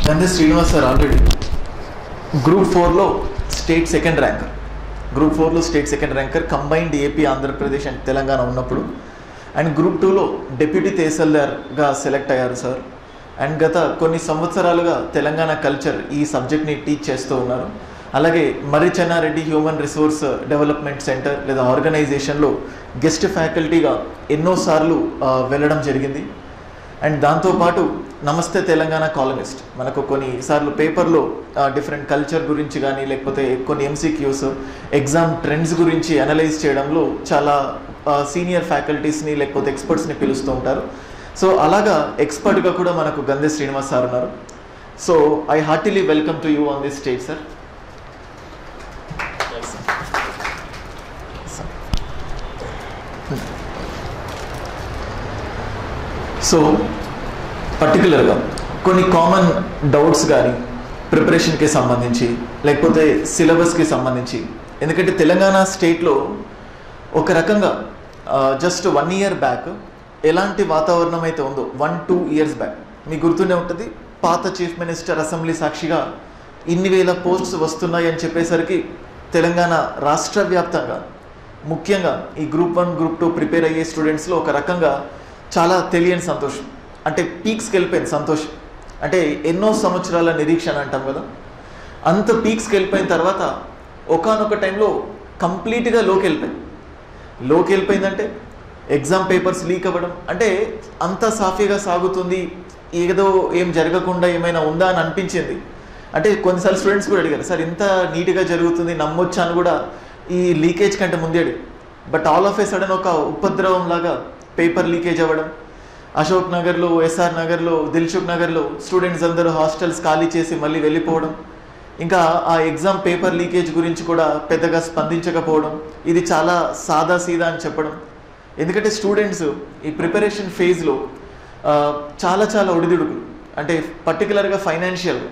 Gandhi Srinivas sir already Group 4 state second ranker. Group 4 state second ranker combined AP Andhra Pradesh and Telangana ఉన్నప్పుడు and group 2లో deputy తహసీల్దార్గా select అయ్యారు sir. And గత కొన్ని సంవత్సరాలుగా Telangana culture ఈ సబ్జెక్ట్ని teach చేస్తూ ఉన్నారు. అలాగే మర్రి Chennareddy human resource development centre లేదా ఆర్గనైజేషన్లో గెస్ట్ ఫ్యాకల్టీగా ఎన్నోసార్లు వెళ్ళడం జరిగింది. అండ్ దాంతోపాటు నమస్తే తెలంగాణ కాలమిస్ట్ మనకు కొన్నిసార్లు పేపర్లో డిఫరెంట్ కల్చర్ గురించి కానీ లేకపోతే కొన్ని ఎంసీక్యూస్ ఎగ్జామ్ ట్రెండ్స్ గురించి అనలైజ్ చేయడంలో చాలా సీనియర్ ఫ్యాకల్టీస్ని లేకపోతే ఎక్స్పర్ట్స్ని పిలుస్తూ ఉంటారు. సో అలాగా ఎక్స్పర్ట్గా కూడా మనకు గంధి శ్రీనివాస్ సార్ ఉన్నారు. So I heartily welcome to you on this stage sir. So పర్టికులర్గా కొన్ని కామన్ డౌట్స్ కానీ ప్రిపరేషన్కి సంబంధించి లేకపోతే సిలబస్కి సంబంధించి, ఎందుకంటే తెలంగాణ స్టేట్లో ఒక రకంగా జస్ట్ 1 year బ్యాక్ ఎలాంటి వాతావరణం అయితే ఉందో 1-2 years బ్యాక్ మీకు గుర్తుండే ఉంటుంది. పాత చీఫ్ మినిస్టర్ అసెంబ్లీ సాక్షిగా ఇన్ని వేల పోస్ట్స్ వస్తున్నాయి అని చెప్పేసరికి తెలంగాణ రాష్ట్ర వ్యాప్తంగా ముఖ్యంగా ఈ గ్రూప్ 1 గ్రూప్ 2 ప్రిపేర్ అయ్యే స్టూడెంట్స్లో ఒక రకంగా చాలా తెలియని సంతోషం, అంటే పీక్స్కి వెళ్ళిపోయింది సంతోషం. అంటే ఎన్నో సంవత్సరాల నిరీక్షణ అంటాం కదా, అంత పీక్స్కి వెళ్ళిపోయిన తర్వాత ఒకానొక టైంలో కంప్లీట్గా లోకి వెళ్ళిపోయిందంటే ఎగ్జామ్ పేపర్స్ లీక్ అవ్వడం, అంటే అంత సాఫీగా సాగుతుంది, ఏదో ఏం జరగకుండా ఏమైనా ఉందా అని అనిపించింది. అంటే కొన్నిసార్లు స్టూడెంట్స్ కూడా అడిగారు, సార్ ఇంత నీట్గా జరుగుతుంది నమ్మొచ్చా అని కూడా ఈ లీకేజ్ కంటే ముందే అడిగారు. But all of A sudden ఒక ఉపద్రవం లాగా పేపర్ లీకేజ్ అవ్వడం, అశోక్ నగర్లో, ఎస్ఆర్ నగర్లో, దిల్సుఖ్ నగర్లో స్టూడెంట్స్ అందరూ హాస్టల్స్ ఖాళీ చేసి మళ్ళీ వెళ్ళిపోవడం, ఇంకా ఆ ఎగ్జామ్ పేపర్ లీకేజ్ గురించి కూడా పెద్దగా స్పందించకపోవడం, ఇది చాలా సాదా సీదా అని చెప్పడం. ఎందుకంటే స్టూడెంట్స్ ఈ ప్రిపరేషన్ ఫేజ్లో చాలా చాలా ఒడిదుడుకులు, అంటే పర్టికులర్గా ఫైనాన్షియల్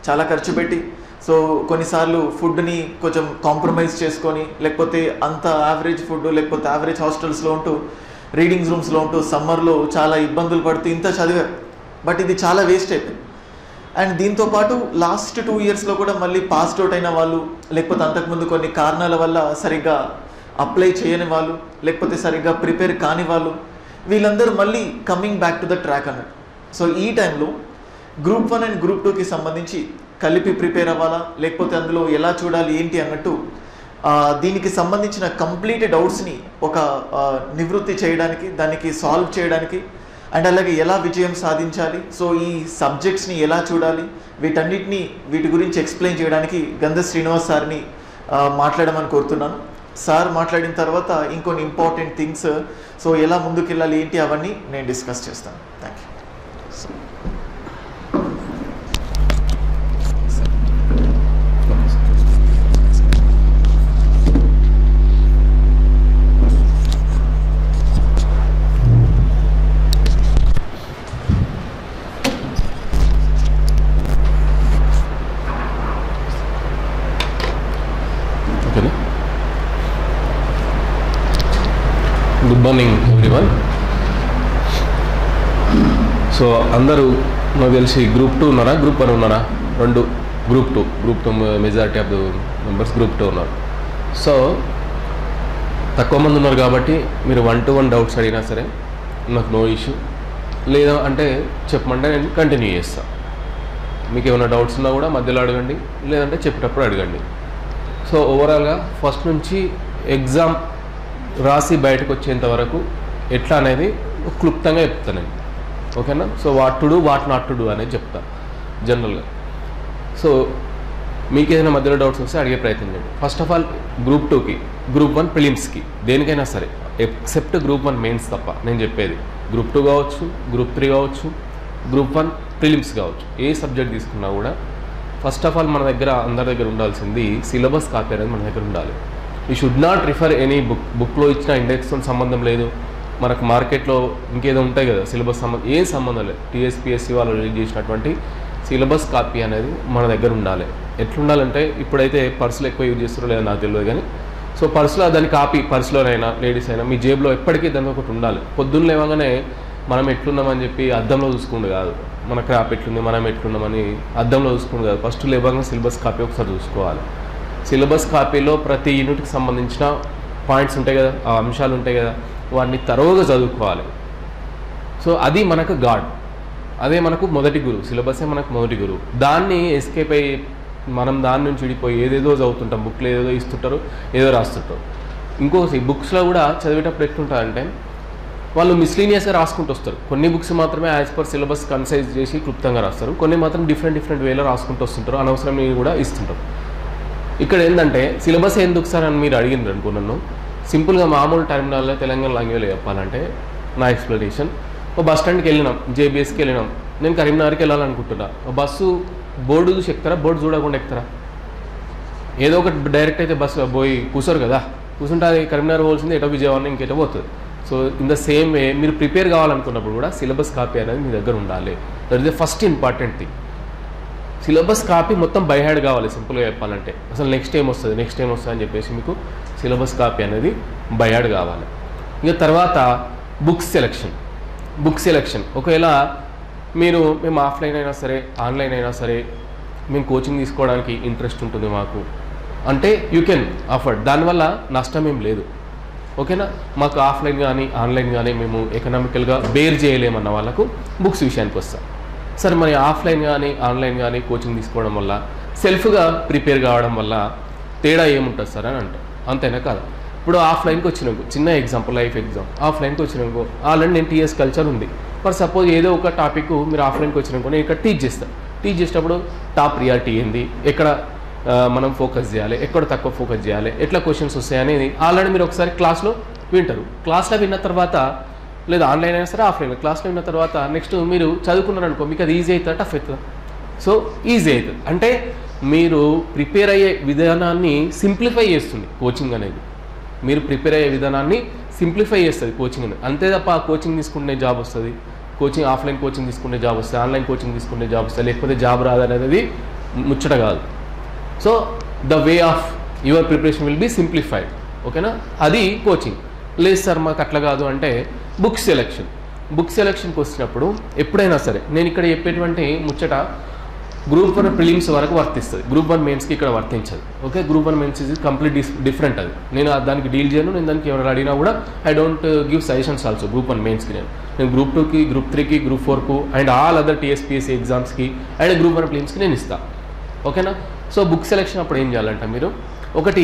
చాలా ఖర్చు పెట్టి, సో కొన్నిసార్లు ఫుడ్ని కొంచెం కాంప్రమైజ్ చేసుకొని లేకపోతే అంత యావరేజ్ ఫుడ్ లేకపోతే యావరేజ్ హాస్టల్స్లో ఉంటూ రీడింగ్ రూమ్స్లో ఉంటూ సమ్మర్లో చాలా ఇబ్బందులు పడుతూ ఇంత చదివారు. బట్ ఇది చాలా వేస్ట్ అయిపోయింది. అండ్ దీంతోపాటు లాస్ట్ 2 yearsలో కూడా మళ్ళీ పాస్డ్ అవుట్ అయిన వాళ్ళు, లేకపోతే అంతకుముందు కొన్ని కారణాల వల్ల సరిగ్గా అప్లై చేయని వాళ్ళు, లేకపోతే సరిగ్గా ప్రిపేర్ కాని వాళ్ళు, వీళ్ళందరూ మళ్ళీ coming back to the track అన్నట్టు. సో ఈ టైంలో గ్రూప్ 1 అండ్ గ్రూప్ 2కి సంబంధించి కలిపి ప్రిపేర్ అవ్వాలా లేకపోతే అందులో ఎలా చూడాలి ఏంటి అన్నట్టు దీనికి సంబంధించిన కంప్లీట్ డౌట్స్ని ఒక నివృత్తి చేయడానికి, దానికి సాల్వ్ చేయడానికి, అండ్ అలాగే ఎలా విజయం సాధించాలి, సో ఈ సబ్జెక్ట్స్ని ఎలా చూడాలి, వీటి గురించి ఎక్స్ప్లెయిన్ చేయడానికి గంధి శ్రీనివాస్ సార్ని మాట్లాడమని కోరుతున్నాను. సార్ మాట్లాడిన తర్వాత ఇంకొన్ని ఇంపార్టెంట్ థింగ్స్, సో ఎలా ముందుకెళ్ళాలి ఏంటి అవన్నీ నేను డిస్కస్ చేస్తాను. Thank you. Good morning everyone. So అందరూ నాకు తెలిసి గ్రూప్ 2 ఉన్నారా, గ్రూప్ 1 ఉన్నారా? రెండు. Group 2 majority of the members group 2 ఉన్నారు. సో తక్కువ మంది ఉన్నారు కాబట్టి మీరు 1-to-1 డౌట్స్ అడిగినా సరే నాకు నో ఇష్యూ, లేదా అంటే చెప్పమంటే నేను కంటిన్యూ చేస్తాను. మీకు ఏమైనా డౌట్స్ ఉన్నా కూడా మధ్యలో అడగండి, లేదంటే చెప్పేటప్పుడు అడగండి. సో ఓవరాల్గా ఫస్ట్ నుంచి ఎగ్జామ్ రాసి బయటకు వచ్చేంత వరకు ఎట్లా అనేది క్లుప్తంగా చెప్తాను నేను, ఓకేనా? So what to do, what not to do అనేది చెప్తా జనరల్గా. సో మీకు ఏదైనా మధ్యలో డౌట్స్ వస్తే అడిగే ప్రయత్నం చేయండి. ఫస్ట్ ఆఫ్ ఆల్ గ్రూప్ 2కి, గ్రూప్ 1 ప్రిలిమ్స్కి, దేనికైనా సరే ఎక్సెప్ట్ గ్రూప్ 1 మెయిన్స్ తప్ప నేను చెప్పేది గ్రూప్ 2 కావచ్చు, గ్రూప్ 3 కావచ్చు, గ్రూప్ 1 ప్రిలిమ్స్ కావచ్చు, ఏ సబ్జెక్ట్ తీసుకున్నా కూడా ఫస్ట్ ఆఫ్ ఆల్ మన దగ్గర అందరి దగ్గర ఉండాల్సింది సిలబస్ కాపీ అనేది మన దగ్గర ఉండాలి. You should not refer any బుక్లో ఇచ్చిన ఇండెక్స్తో సంబంధం లేదు, మనకు మార్కెట్లో ఇంకేదో ఉంటాయి కదా సిలబస్ ఏం సంబంధం లేదు. టీఎస్పీఎస్సీ వాళ్ళు రిలీజ్ చేసినటువంటి సిలబస్ కాపీ అనేది మన దగ్గర ఉండాలి. ఎట్లుండాలంటే ఇప్పుడైతే పర్సులు ఎక్కువ యూజ్ చేస్తారో లేదో నాకు తెలియదు కానీ, సో పర్సులో దాని కాపీ, పర్సులోనైనా లేడీస్ అయినా మీ జేబులో ఎప్పటికీ దాని ఒకటి ఉండాలి. పొద్దున్న లేవగానే మనం ఎట్లున్నామని చెప్పి అద్దంలో చూసుకుండు కాదు, మన క్రాప్ ఎట్లుంది మనం ఎట్లున్నామని అద్దంలో చూసుకుండు కాదు. ఫస్ట్ లేవగానే సిలబస్ కాపీ ఒకసారి చూసుకోవాలి. సిలబస్ కాపీలో ప్రతి యూనిట్కి సంబంధించిన పాయింట్స్ ఉంటాయి కదా, ఆ అంశాలు ఉంటాయి కదా, వాటిని తరోగా చదువుకోవాలి. సో అది మనకు గాడ్, అదే మనకు మొదటి గురువు. సిలబసే మనకు మొదటి గురువు. దాన్ని ఎస్కేప్ అయ్యి మనం దాని నుంచి విడిపోయి ఏదేదో చదువుతుంటాం, బుక్లో ఏదేదో ఇస్తుంటారు, ఏదో రాస్తుంటారు. ఇంకోటి బుక్స్లో కూడా చదివేటప్పుడు ఎట్లుంటుందంటే వాళ్ళు మిస్లీనియస్గా రాసుకుంటూ వస్తారు. కొన్ని బుక్స్ మాత్రమే యాజ్ పర్ సిలబస్ కన్సైజ్ చేసి క్లుప్తంగా రాస్తారు, కొన్ని మాత్రం డిఫరెంట్ వేలో రాసుకుంటూ వస్తుంటారు, అనవసరం కూడా ఇస్తుంటారు. ఇక్కడ ఏంటంటే సిలబస్ ఎందుకు సార్ అని మీరు అడిగింది అనుకో నన్ను, సింపుల్గా మామూలు టర్మినాల్లో తెలంగాణ లాంగ్వేజ్లో చెప్పాలంటే నా ఎక్స్ప్లెనేషన్, ఓ బస్ స్టాండ్కి వెళ్ళినాం, జేబీఎస్కి వెళ్ళినాం, నేను కరీంనగర్కి వెళ్ళాలనుకుంటున్నా. బస్సు బోర్డు చూసి ఎక్కుతారా, బోర్డు చూడకుండా ఎక్కుతారా? ఏదో ఒకటి డైరెక్ట్ అయితే బస్సు పోయి కూర్చోరు కదా, కూర్చుంటే అది కరీంనగర్ పోవాల్సింది ఎటో విజయవాడ ఇంకెటో పోతుంది. So in the same way మీరు ప్రిపేర్ కావాలనుకున్నప్పుడు కూడా సిలబస్ కాపీ అనేది మీ దగ్గర ఉండాలి. That is the first important thing. Syllabus copy మొత్తం బై హ్యాండ్ కావాలి. సింపుల్గా చెప్పాలంటే అసలు నెక్స్ట్ ఏం వస్తుంది అని చెప్పేసి మీకు సిలబస్ కాపీ అనేది బై హ్యాండ్ కావాలి. ఇంకా తర్వాత బుక్ సెలెక్షన్ ఒకవేళ మేము ఆఫ్లైన్ అయినా సరే ఆన్లైన్ అయినా సరే మేము కోచింగ్ తీసుకోవడానికి ఇంట్రెస్ట్ ఉంటుంది మాకు అంటే యూ కెన్ అఫోర్డ్, దానివల్ల నష్టం ఏం లేదు. ఓకేనా? మాకు ఆఫ్లైన్ కానీ ఆన్లైన్ కానీ మేము ఎకనామికల్గా బేర్ చేయలేమన్న వాళ్ళకు బుక్స్ విషయానికి వస్తాం. సరే మరి ఆఫ్లైన్ కానీ ఆన్లైన్ కానీ కోచింగ్ తీసుకోవడం వల్ల సెల్ఫ్గా ప్రిపేర్ కావడం వల్ల తేడా ఏముంటుంది సార్ అని అంటాం. అంతేనా కాదు? ఇప్పుడు ఆఫ్లైన్కి వచ్చినాకు చిన్న ఎగ్జాంపుల్, లైఫ్ ఎగ్జామ్, ఆఫ్లైన్కి వచ్చినాకు ఆల్రెడీ నేను టీఎస్ కల్చర్ ఉంది. ఫర్ సపోజ్ ఏదో ఒక టాపిక్ మీరు ఆఫ్లైన్కి వచ్చినాకో నేను ఇక్కడ టీచ్ చేసేటప్పుడు టాప్ ప్రియారిటీ ఏంది, ఎక్కడ మనం ఫోకస్ చేయాలి, ఎక్కడ తక్కువ ఫోకస్ చేయాలి, ఎట్లా క్వశ్చన్స్ వస్తాయనేది ఆల్రెడీ మీరు ఒకసారి క్లాస్లో వింటారు. క్లాస్లో విన్న తర్వాత లేదా ఆన్లైన్ అయినా సరే ఆఫ్లైన్ క్లాస్లో విన్న తర్వాత నెక్స్ట్ మీరు చదువుకున్నారు అనుకో, మీకు అది ఈజీ అవుతుందా టఫ్ అవుతుందా? సో ఈజీ అవుతుంది. అంటే మీరు ప్రిపేర్ అయ్యే విధానాన్ని సింప్లిఫై చేస్తుంది కోచింగ్ అనేది. మీరు ప్రిపేర్ అయ్యే విధానాన్ని సింప్లిఫై చేస్తుంది కోచింగ్ అనేది. అంతే తప్ప కోచింగ్ తీసుకుంటే జాబ్ వస్తుంది, ఆఫ్లైన్ కోచింగ్ తీసుకుంటే జాబ్ వస్తుంది, ఆన్లైన్ కోచింగ్ తీసుకుంటే జాబ్ వస్తుంది, లేకపోతే జాబ్ రాదనేది ముచ్చట కాదు. So the way of your preparation will be simplified. ఓకేనా? అది కోచింగ్. లేదు సార్ మాకు అట్లా కాదు అంటే బుక్ సెలెక్షన్కి వచ్చినప్పుడు ఎప్పుడైనా సరే నేను ఇక్కడ చెప్పేటువంటి ముచ్చట గ్రూప్ 1 ప్రిలిమ్స్ వరకు వర్తిస్తుంది, గ్రూప్ 1 మెయిన్స్కి ఇక్కడ వర్తించదు. ఓకే? గ్రూప్ 1 మెయిన్స్ ఇది కంప్లీట్ డిఫరెంట్. అది నేను దానికి డీల్ చేయను. నేను దానికి ఎవరైనా అడిగినా కూడా I don't give suggestions also. Group 1 మెయిన్స్కి నేను గ్రూప్ 2కి, గ్రూప్ 3కి, గ్రూప్ 4కు అండ్ ఆల్ అదర్ టీఎస్పీఎస్సీ ఎగ్జామ్స్కి అండ్ గ్రూప్ 1 ప్రిలిమ్స్కి నేను ఇస్తాను. ఓకేనా? సో బుక్ సెలెక్షన్ అప్పుడు ఏం చేయాలంటే మీరు ఒకటి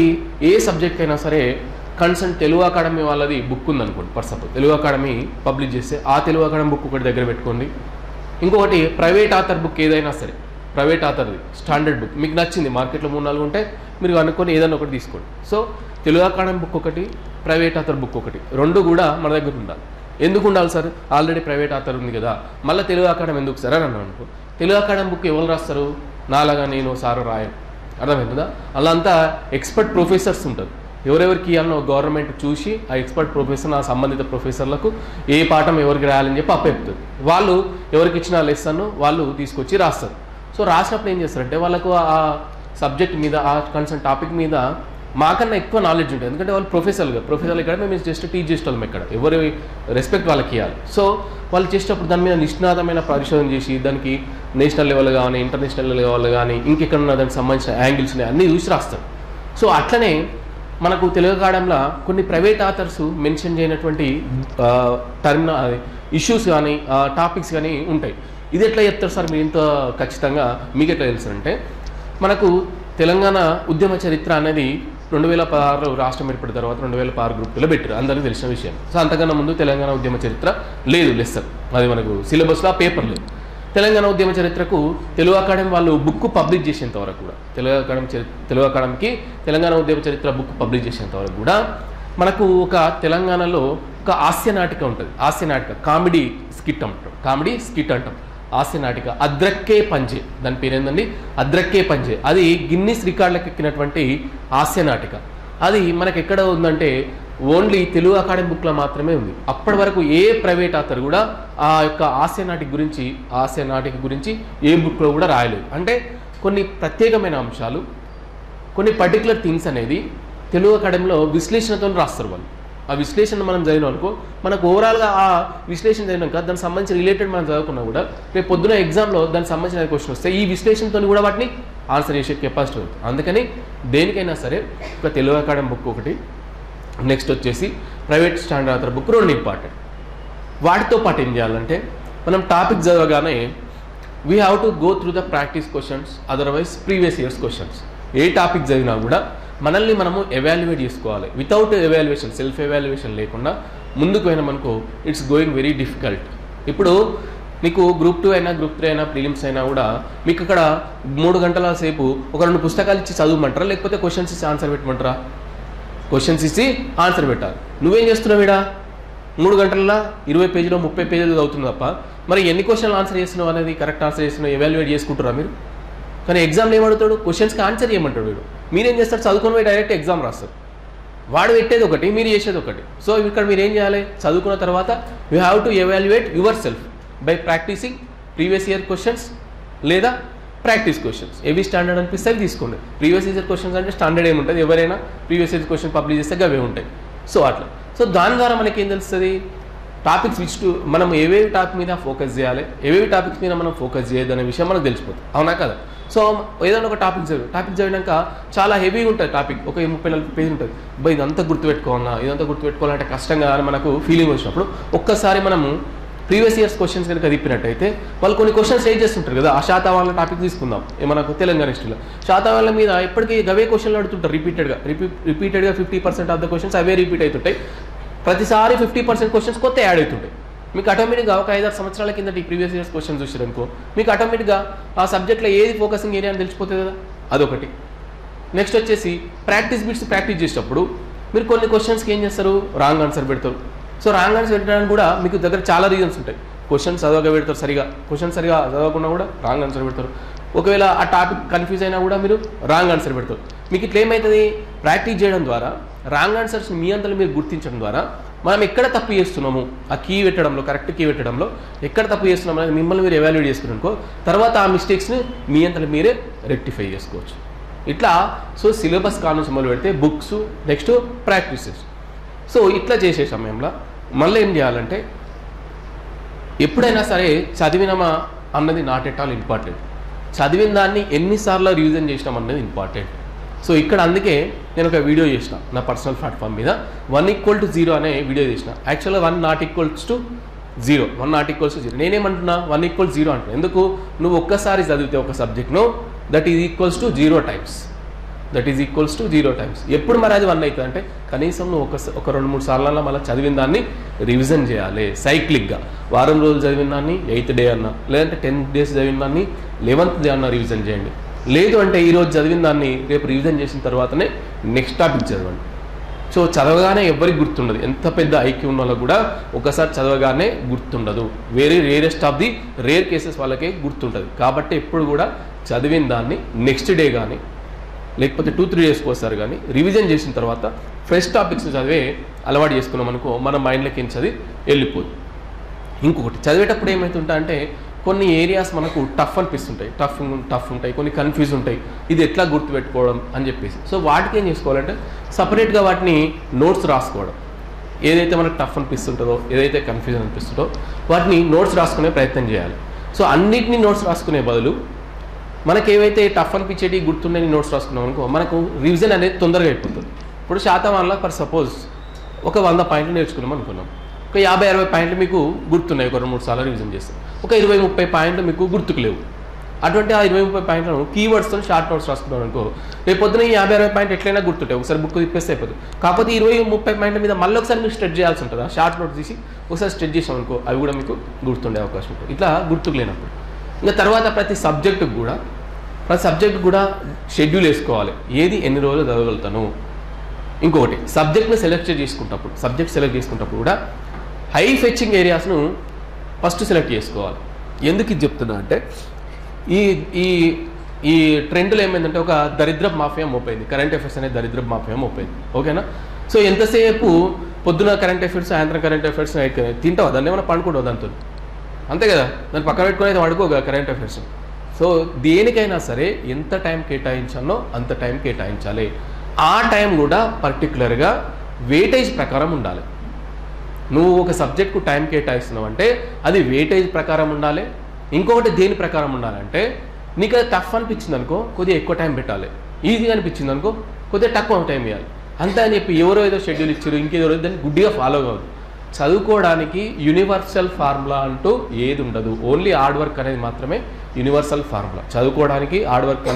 ఏ సబ్జెక్ట్ అయినా సరే కన్సర్న్ తెలుగు అకాడమీ వాళ్ళది బుక్ ఉందనుకోండి. For suppose Telugu academy publish చేస్తే ఆ తెలుగు అకాడమీ బుక్ ఒకటి దగ్గర పెట్టుకోండి. ఇంకొకటి ప్రైవేట్ ఆథర్ బుక్ ఏదైనా సరే, ప్రైవేట్ ఆథర్ది స్టాండర్డ్ బుక్ మీకు నచ్చింది, మార్కెట్లో 3-4 ఉంటే మీరు అనుకొని ఏదైనా ఒకటి తీసుకోండి. సో తెలుగు అకాడమీ బుక్ ఒకటి, ప్రైవేట్ ఆథర్ బుక్ ఒకటి, రెండు కూడా మన దగ్గర ఉండాలి. ఎందుకు ఉండాలి సార్? ఆల్రెడీ ప్రైవేట్ ఆథర్ ఉంది కదా, మళ్ళీ తెలుగు అకాడమీ ఎందుకు సార్ అని అన్నాను అనుకో. తెలుగు అకాడమీ బుక్ ఎవరు రాస్తారు? నాలాగా నేను సారు రాయను. అర్థమవుతుందా? అలా అంతా ఎక్స్పర్ట్ ప్రొఫెసర్స్ ఉంటారు. ఎవరెవరికి ఇవ్వాలనో గవర్నమెంట్ చూసి ఆ ఎక్స్పర్ట్ ప్రొఫెసర్, ఆ సంబంధిత ప్రొఫెసర్లకు ఏ పాఠం ఎవరికి రాయాలని చెప్పి అప్పచెప్తుంది. వాళ్ళు ఎవరికి ఇచ్చిన లెసన్ వాళ్ళు తీసుకొచ్చి రాస్తారు. సో రాసినప్పుడు ఏం చేస్తారంటే వాళ్ళకు ఆ సబ్జెక్ట్ మీద, ఆ కన్సర్న్ టాపిక్ మీద మాకన్నా ఎక్కువ నాలెడ్జ్ ఉంటుంది. ఎందుకంటే వాళ్ళు ప్రొఫెసర్లు ఇక్కడ మేము జస్ట్ టీచ్ చేసేవాళ్ళం, ఇక్కడ ఎవరి రెస్పెక్ట్ వాళ్ళకి ఇవ్వాలి. సో వాళ్ళు చేసేటప్పుడు దాని మీద నిష్ణాతమైన పరిశోధన చేసి దానికి నేషనల్ లెవెల్ కానీ ఇంటర్నేషనల్ లెవెల్ కానీ ఇంకెక్కడున్న దానికి సంబంధించిన యాంగిల్స్ అన్నీ చూసి రాస్తారు. సో అట్లనే మనకు తెలుగు అకాడమీలో కొన్ని ప్రైవేట్ ఆథర్స్ మెన్షన్ చేయనటువంటి ఇష్యూస్ కానీ టాపిక్స్ కానీ ఉంటాయి. ఇది ఎట్లా చెప్తారు సార్ మీరు ఇంత ఖచ్చితంగా? మీకు ఎట్లా తెలుసు అంటే మనకు తెలంగాణ ఉద్యమ చరిత్ర అనేది 2016 రాష్ట్రం ఏర్పడిన తర్వాత 2016 గ్రూప్లో పెట్టారు, అందరికీ తెలిసిన విషయం. సో అంతకన్నా ముందు తెలంగాణ ఉద్యమ చరిత్ర లేదు లెసన్, అది మనకు సిలబస్లో ఆ పేపర్ లేదు. తెలంగాణ ఉద్యమ చరిత్రకు తెలుగు అకాడమీ వాళ్ళు బుక్ పబ్లిష్ చేసేంత వరకు కూడా, తెలుగు అకాడమీకి తెలంగాణ ఉద్యమ చరిత్ర బుక్ పబ్లిష్ చేసేంత వరకు కూడా మనకు ఒక తెలంగాణలో ఒక హాస్య నాటిక ఉంటుంది. హాస్య నాటిక, కామెడీ స్కిట్ అంటాం. హాస్య నాటిక అద్రక్కే పంజే, దాని పేరు ఏంటండి? అద్రక్కే పంజే. అది గిన్నిస్ రికార్డులకు ఎక్కినటువంటి హాస్య నాటిక. అది మనకి ఎక్కడ ఉందంటే ఓన్లీ తెలుగు అకాడమీ బుక్లో మాత్రమే ఉంది. అప్పటి వరకు ఏ ప్రైవేట్ ఆథర్ కూడా ఆ యొక్క హాస్య నాటిక గురించి ఏ బుక్లో కూడా రాయలేదు. అంటే కొన్ని ప్రత్యేకమైన అంశాలు, కొన్ని పర్టికులర్ థింగ్స్ అనేది తెలుగు అకాడమీలో విశ్లేషణతో రాస్తారు వాళ్ళు. ఆ విశ్లేషణ మనం చదివినాం అనుకో, మనకు ఓవరాల్గా ఆ విశ్లేషణ చదివినాక దానికి సంబంధించి రిలేటెడ్ మనం చదువుకున్నా కూడా రేపు పొద్దున ఎగ్జామ్లో దానికి సంబంధించిన క్వశ్చన్ వస్తే ఈ విశ్లేషణతో కూడా వాటిని ఆన్సర్ చేసే కెపాసిటీ ఉంది. అందుకని దేనికైనా సరే ఒక తెలుగు అకాడమీ బుక్ ఒకటి, నెక్స్ట్ వచ్చేసి private standard author book 2 important. వాటితో పాటు ఏం చేయాలంటే మనం టాపిక్ చదవగానే we have to go through the practice questions, otherwise previous years questions. ఏ టాపిక్ చదివినా కూడా మనల్ని మనము ఎవాల్యుయేట్ చేసుకోవాలి. వితౌట్ ఎవాల్యుయేషన్, సెల్ఫ్ ఎవాల్యుయేషన్ లేకుండా ముందుకు పోయినామనుకో ఇట్స్ గోయింగ్ వెరీ డిఫికల్ట్. ఇప్పుడు మీకు గ్రూప్ 2 అయినా గ్రూప్ 3 అయినా ప్రిలిమ్స్ అయినా కూడా మీకు ఇక్కడ 3 గంటల సేపు ఒక 2 పుస్తకాలు ఇచ్చి చదవమంటారా, లేకపోతే క్వశ్చన్స్ ఇచ్చి ఆన్సర్ పెట్టమంటారా? క్వశ్చన్స్ ఇచ్చి ఆన్సర్ పెట్టాలి. నువ్వేం చేస్తున్నావు ఇక్కడ 3 గంటల 20 పేజీలో 30 పేజీలు చదువుతుంది తప్ప మరి ఎన్ని క్వశ్చన్లు ఆన్సర్ చేస్తున్నావు అనేది, కరెక్ట్ ఆన్సర్ చేస్తున్నావు ఎవాల్యుయేట్ చేసుకుంటారా మీరు? కానీ ఎగ్జామ్లో ఏమడుగుతాడు, క్వశ్చన్స్కి ఆన్సర్ చేయమంటాడు వీడు. మీరేం చేస్తారు, చదువుకుని పోయి డైరెక్ట్ ఎగ్జామ్ రాస్తారు. వాడు పెట్టేది ఒకటి, మీరు చేసేది ఒకటి. సో ఇక్కడ మీరు ఏం చేయాలి, చదువుకున్న తర్వాత you have to evaluate yourself by practising previous year questions లేదా ప్రాక్టీస్ క్వశ్చన్స్. ఏవి స్టాండర్డ్ అనిపిస్తే అవి తీసుకోండి. ప్రీవియస్ ఇయర్ క్వశ్చన్స్ అంటే స్టాండర్డ్ ఏముంటుంది, ఎవరైనా ప్రీవియస్ ఇయర్ క్వశ్చన్ పబ్లిష్ చేస్తే అవే ఉంటాయి. సో అట్లా. సో దాని ద్వారా మనకి ఏం తెలుస్తుంది, టాపిక్స్ విచ్ టు మనం ఏవేవి టాపిక్ మీద ఫోకస్ చేయాలి, ఏవేవి టాపిక్స్ మీద మనం ఫోకస్ చేయదు అనే విషయం మనకు తెలిసిపోతుంది. అవునా కదా? సో ఏదైనా ఒక టాపిక్ చదివినాక చాలా హెవీగా ఉంటుంది టాపిక్, ఒక 30-40 పేజీలు ఉంటుంది. ఇదంతా గుర్తుపెట్టుకోవాలంటే కష్టంగా అని మనకు ఫీలింగ్ వచ్చినప్పుడు ఒక్కసారి మనము ప్రీవియస్ ఇయర్స్ క్వశ్చన్స్ కనుక తిప్పినట్టయితే వాళ్ళు కొన్ని క్వశ్చన్స్ రేజ్ చేస్తుంటారు కదా. ఆ శాతవాళ్ళ టాపిక్ తీసుకుందాం, మనకు తెలంగాణ హిస్టరీలో శాతవాళ్ళ మీద ఎప్పటికీ అవే క్వశ్చన్లు అడుగుతుంటారు రిపీటెడ్గా 50% of the questions away repeat అవుతుంటాయి. ప్రతిసారి 50% క్వశ్చన్స్ కొత్త యాడ్ అవుతుంటాయి. మీకు ఆటోమేటిక్గా ఒక 5-6 సంవత్సరాల కింద ఈ ప్రీవియస్ ఇయర్స్ క్వశ్చన్స్ చూసారనుకో మీకు ఆటోమేటిక్గా ఆ సబ్జెక్ట్లో ఏది ఫోకసింగ్ ఏరియా అని తెలిసిపోతుంది కదా, అదొకటి. నెక్స్ట్ వచ్చేసి ప్రాక్టీస్ బిట్స్ ప్రాక్టీస్ చేసేటప్పుడు మీరు కొన్ని క్వశ్చన్స్కి ఏం చేస్తారు, రాంగ్ ఆన్సర్ పెడతారు. సో రాంగ్ ఆన్సర్ పెట్టడానికి కూడా మీకు దగ్గర చాలా రీజన్స్ ఉంటాయి. క్వశ్చన్ చదవగా పెడతారు సరిగా, క్వశ్చన్ సరిగా చదవకుండా కూడా రాంగ్ ఆన్సర్ పెడతారు. ఒకవేళ ఆ టాపిక్ కన్ఫ్యూజ్ అయినా కూడా మీరు రాంగ్ ఆన్సర్ పెడతారు. మీకు ఇట్లా ఏమవుతుంది, ప్రాక్టీస్ చేయడం ద్వారా రాంగ్ ఆన్సర్స్ని మీ అంతలో మీరు గుర్తించడం ద్వారా మనం ఎక్కడ తప్పు చేస్తున్నాము, ఆ కీ పెట్టడంలో, కరెక్ట్ కీ పెట్టడంలో ఎక్కడ తప్పు చేస్తున్నాము అనేది మిమ్మల్ని మీరు ఎవాల్యుయేట్ చేసుకున్నారనుకో తర్వాత ఆ మిస్టేక్స్ని మీ అంతలో మీరే రెక్టిఫై చేసుకోవచ్చు. ఇట్లా సో సిలబస్ కానుంచి మొదలు పెడితే బుక్స్, నెక్స్ట్ ప్రాక్టీసెస్. సో ఇట్లా చేసే సమయంలో మళ్ళీ ఏం చేయాలంటే ఎప్పుడైనా సరే చదివినమా అన్నది నాట్ ఎట్ ఆల్ ఇంపార్టెంట్, చదివిన దాన్ని ఎన్నిసార్లు రివిజన్ చేసినాం అన్నది ఇంపార్టెంట్. సో ఇక్కడ అందుకే నేను ఒక వీడియో చేసిన నా పర్సనల్ ప్లాట్ఫామ్ మీద 1=0 అనే వీడియో చేసిన. యాక్చువల్గా 1=0, 1=0. నేనేమంటున్నా 1=0 అంటున్నా. ఎందుకు, నువ్వు ఒక్కసారి చదివితే ఒక సబ్జెక్ట్ను that is equals to 0 times. ఎప్పుడు మరి అది 1 అవుతుంది అంటే కనీసం నువ్వు ఒక 2-3 సార్లు మళ్ళీ చదివిన దాన్ని రివిజన్ చేయాలి సైక్లిక్గా. వారం రోజులు చదివిన దాన్ని 8th డే అన్నా, లేదంటే 10 days చదివిన దాన్ని 11th డే అన్నా రివిజన్ చేయండి. లేదు అంటే ఈరోజు చదివిన దాన్ని రేపు రివిజన్ చేసిన తర్వాతనే నెక్స్ట్ టాపిక్ చదవండి. సో చదవగానే ఎవరికి గుర్తుండదు, ఎంత పెద్ద ఐక్యూ ఉన్న వాళ్ళకు కూడా ఒకసారి చదవగానే గుర్తుండదు. Very rarest of the rare cases వాళ్ళకే గుర్తుంటుంది. కాబట్టి ఎప్పుడు కూడా చదివిన దాన్ని నెక్స్ట్ డే కానీ లేకపోతే 2-3 days ఒకసారి కానీ రివిజన్ చేసిన తర్వాత ఫ్రెష్ టాపిక్స్ చదివే అలవాటు చేసుకున్నాం అనుకో మన మైండ్లోకి ఏం చదివి వెళ్ళిపోదు. ఇంకొకటి చదివేటప్పుడు ఏమవుతుంటా అంటే కొన్ని ఏరియాస్ మనకు టఫ్ అనిపిస్తుంటాయి, టఫ్ ఉంటాయి, కొన్ని కన్ఫ్యూజ్ ఉంటాయి, ఇది ఎట్లా గుర్తుపెట్టుకోవడం అని చెప్పేసి. సో వాటికి ఏం చేసుకోవాలంటే సపరేట్గా వాటిని నోట్స్ రాసుకోవడం. ఏదైతే మనకు టఫ్ అనిపిస్తుంటుందో, ఏదైతే కన్ఫ్యూజన్ అనిపిస్తుందో వాటిని నోట్స్ రాసుకునే ప్రయత్నం చేయాలి. సో అన్నిటినీ నోట్స్ రాసుకునే బదులు మనకి ఏవైతే టఫ్ అనిపించేటి గుర్తుండని నోట్స్ రాసుకున్నాం అనుకో మనకు రివిజన్ అనేది తొందరగా అయిపోతుంది. ఇప్పుడు శాతవాన్లో ఫర్ సపోజ్ ఒక 100 పాయింట్లు నేర్చుకున్నాం అనుకున్నాం, ఒక 50-60 పాయింట్లు మీకు గుర్తున్నాయి, ఒక 2-3 సార్లు రివిజన్ చేస్తాం. ఒక 20-30 పాయింట్లు మీకు గుర్తుకు లేవు. అటువంటి ఆ 20-30 పాయింట్లను కీవర్డ్స్తో షార్ట్ నోట్స్ రాసుకున్నాం అనుకో రేపు పొద్దున ఈ 50-60 పాయింట్ ఎట్లయినా గుర్తుంటాయి, ఒకసారి బుక్ తిప్పేస్తే అయిపోతుంది. కాకపోతే 20-30 పాయింట్ల మీద మళ్ళీ ఒకసారి మీకు స్ట్రెచ్ చేయాల్సి ఉంటుంది. షార్ట్ నోట్స్ తీసి ఒకసారి స్ట్రెచ్ చేసాం అనుకో అవి కూడా మీకు గుర్తుండే అవకాశం ఉంటుంది. ఇట్లా గుర్తుకు లేనప్పుడు ఇంకా తర్వాత ప్రతి సబ్జెక్టుకు కూడా షెడ్యూల్ వేసుకోవాలి, ఏది ఎన్ని రోజులు చదవగలుగుతాను. ఇంకొకటి సబ్జెక్ట్ని సెలెక్ట్ చేసుకుంటప్పుడు కూడా హై ఫెచ్చింగ్ ఏరియాస్ను ఫస్ట్ సెలెక్ట్ చేసుకోవాలి. ఎందుకు ఇది చెప్తున్నా అంటే ఈ ట్రెండ్లో ఏమైందంటే ఒక దరిద్రపు మాఫియా మోపోయింది, కరెంట్ అఫైర్స్ అనేది దరిద్రపు మాఫియా మోపోయింది. ఓకేనా? సో ఎంతసేపు పొద్దున కరెంట్ అఫైర్స్, సాయంత్రం కరెంట్ అఫైర్స్ తింటావా, దాన్ని ఏమైనా పండుకుంటావు దాంతో, అంతే కదా, దాన్ని పక్కన పెట్టుకుని అయితే వాడుకోగా కరెంట్ అఫైర్స్. సో దేనికైనా సరే ఎంత టైం కేటాయించాలో అంత టైం కేటాయించాలి. ఆ టైం కూడా పర్టికులర్గా వెయిటేజ్ ప్రకారం ఉండాలి. నువ్వు ఒక సబ్జెక్ట్కు టైం కేటాయిస్తున్నావు అంటే అది వెయిటేజ్ ప్రకారం ఉండాలి. ఇంకొకటి దేని ప్రకారం ఉండాలంటే నీకు అది టఫ్ అనిపించింది అనుకో కొద్దిగా ఎక్కువ టైం పెట్టాలి, ఈజీగా అనిపించింది అనుకో కొద్దిగా తక్కువ టైం ఇవ్వాలి. అంతే అని చెప్పి ఎవరో ఏదో షెడ్యూల్ ఇచ్చారు ఇంకేదో దాన్ని గుడ్డిగా ఫాలో కావద్దు. చదువుకోవడానికి యూనివర్సల్ ఫార్ములా అంటూ ఏది ఉండదు. ఓన్లీ హార్డ్ వర్క్ అనేది మాత్రమే యూనివర్సల్ ఫార్ములా. చదువుకోవడానికి హార్డ్ వర్క్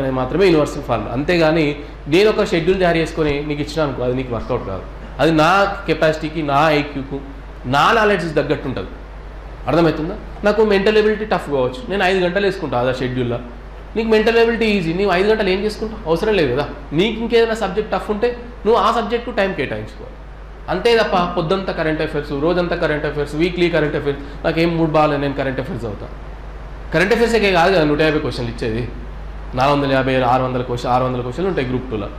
అనేది మాత్రమే యూనివర్సల్ ఫార్ములా. అంతేగాని నేను ఒక షెడ్యూల్ తయారు చేసుకొని నీకు ఇచ్చిన అనుకో అది నీకు వర్కౌట్ కాదు. అది నా కెపాసిటీకి, నా ఐక్యూకు, నా నాలెడ్జ్కి తగ్గట్టు ఉంటుంది. అర్థమవుతుందా? నాకు మెంటల్ ఎబిలిటీ టఫ్ కావచ్చు, నేను 5 గంటలు వేసుకుంటాను అదా షెడ్యూల్లో. నీకు మెంటల్ ఎబిలిటీ ఈజీ, నీవు 5 గంటలు ఏం చేసుకుంటావు? అవసరం లేదు కదా. నీకు ఇంకేదైనా సబ్జెక్ట్ టఫ్ ఉంటే నువ్వు ఆ సబ్జెక్టు టైం కేటాయించుకోవాలి. అంతే తప్ప పొద్దుంతా కరెంట్ అఫైర్స్, రోజంతా current affairs, weekly current affairs, నాకేం మూడ్ బాగాలేదు నేను కరెంట్ అఫైర్స్ అవుతాను. కరెంట్ అఫైర్స్కే కాదు కదా 150 క్వశ్చన్లు ఇచ్చేది. 450, 600 క్వశ్చన్లు ఉంటాయి గ్రూప్ 2లో.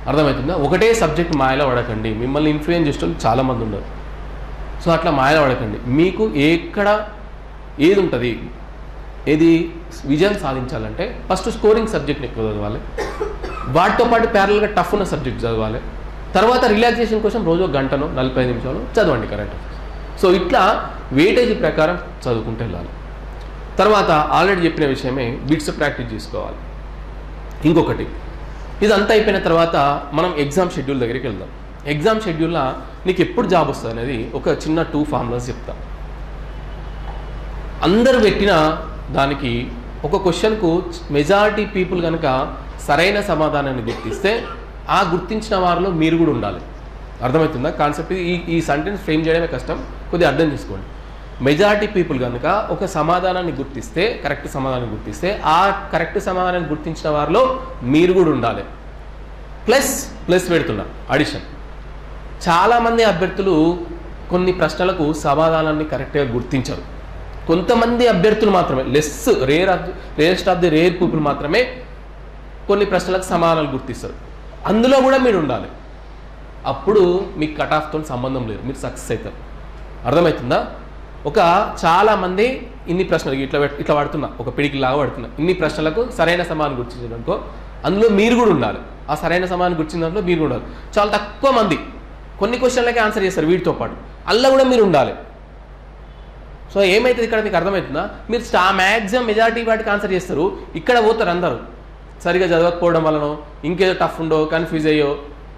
అర్థమవుతుందా? ఒకటే సబ్జెక్ట్ మాయలో పడకండి. మిమ్మల్ని ఇన్ఫ్లుయెన్స్ చేసేవాళ్ళు చాలామంది ఉన్నారు. సో అట్లా మాయలో పడకండి. మీకు ఎక్కడ ఏది ఉంటుంది, ఏది విజయం సాధించాలంటే ఫస్ట్ స్కోరింగ్ సబ్జెక్ట్ని ఎక్కువ చదవాలి. వాటితో పాటు ప్యారల్గా టఫ్ ఉన్న సబ్జెక్ట్ చదవాలి. తర్వాత రిలాక్సేషన్ కోసం రోజు 1 గంటనో 45 నిమిషాలు చదవండి కరెంట్ అఫైర్స్. సో ఇట్లా వెయిటేజ్ ప్రకారం చదువుకుంటూ వెళ్ళాలి. తర్వాత ఆల్రెడీ చెప్పిన విషయమే బిట్స్ ప్రాక్టీస్ చేసుకోవాలి. ఇంకొకటి, ఇదంతా అయిపోయిన తర్వాత మనం ఎగ్జామ్ షెడ్యూల్ దగ్గరికి వెళ్దాం. ఎగ్జామ్ షెడ్యూల్లో నీకు ఎప్పుడు జాబ్ వస్తుంది అనేది ఒక చిన్న 2 ఫార్ములాస్ చెప్తా. అందరూ పెట్టిన దానికి ఒక క్వశ్చన్కు మెజారిటీ పీపుల్ కనుక సరైన సమాధానాన్ని గుర్తిస్తే ఆ గుర్తించిన వారిలో మీరు కూడా ఉండాలి. అర్థమవుతుందా కాన్సెప్ట్? ఈ సెంటెన్స్ ఫ్రేమ్ చేయడమే కష్టం, కొద్దిగా అర్థం చేసుకోండి. మెజారిటీ పీపుల్ కనుక ఒక సమాధానాన్ని గుర్తిస్తే, కరెక్ట్ సమాధానాన్ని గుర్తిస్తే ఆ కరెక్ట్ సమాధానాన్ని గుర్తించిన వారిలో మీరు కూడా ఉండాలి. ప్లస్ పెడుతున్నా అడిషన్. చాలామంది అభ్యర్థులు కొన్ని ప్రశ్నలకు సమాధానాన్ని కరెక్ట్గా గుర్తించరు. కొంతమంది అభ్యర్థులు మాత్రమే, rarest of the rare people మాత్రమే కొన్ని ప్రశ్నలకు సమాధానాలు గుర్తిస్తారు. అందులో కూడా మీరు ఉండాలి. అప్పుడు మీకు కట్ ఆఫ్తో సంబంధం లేదు, మీరు సక్సెస్ అవుతారు. అర్థమవుతుందా? చాలామంది ఇన్ని ప్రశ్నలు ఇట్లా పడుతున్నా, ఒక పిడికిలాగా పడుతున్నా, ఇన్ని ప్రశ్నలకు సరైన సమాధానం గుర్తించడానికో అందులో మీరు కూడా ఉండాలి. ఆ సరైన సమాధానం గుర్తించిన దాంట్లో మీరు ఉండాలి. చాలా తక్కువ మంది కొన్ని క్వశ్చన్లకే ఆన్సర్ చేస్తారు వీటితో పాటు, అందులో కూడా మీరు ఉండాలి. సో ఏమవుతుంది ఇక్కడ మీకు అర్థమవుతుందా? మీరు మ్యాక్సిమం మెజారిటీ వాటికి ఆన్సర్ చేస్తారు, ఇక్కడ పోతారు అందరూ సరిగా చదవకపోవడం వలనో, ఇంకేదో టఫ్ ఉండో, కన్ఫ్యూజ్ అయ్యో,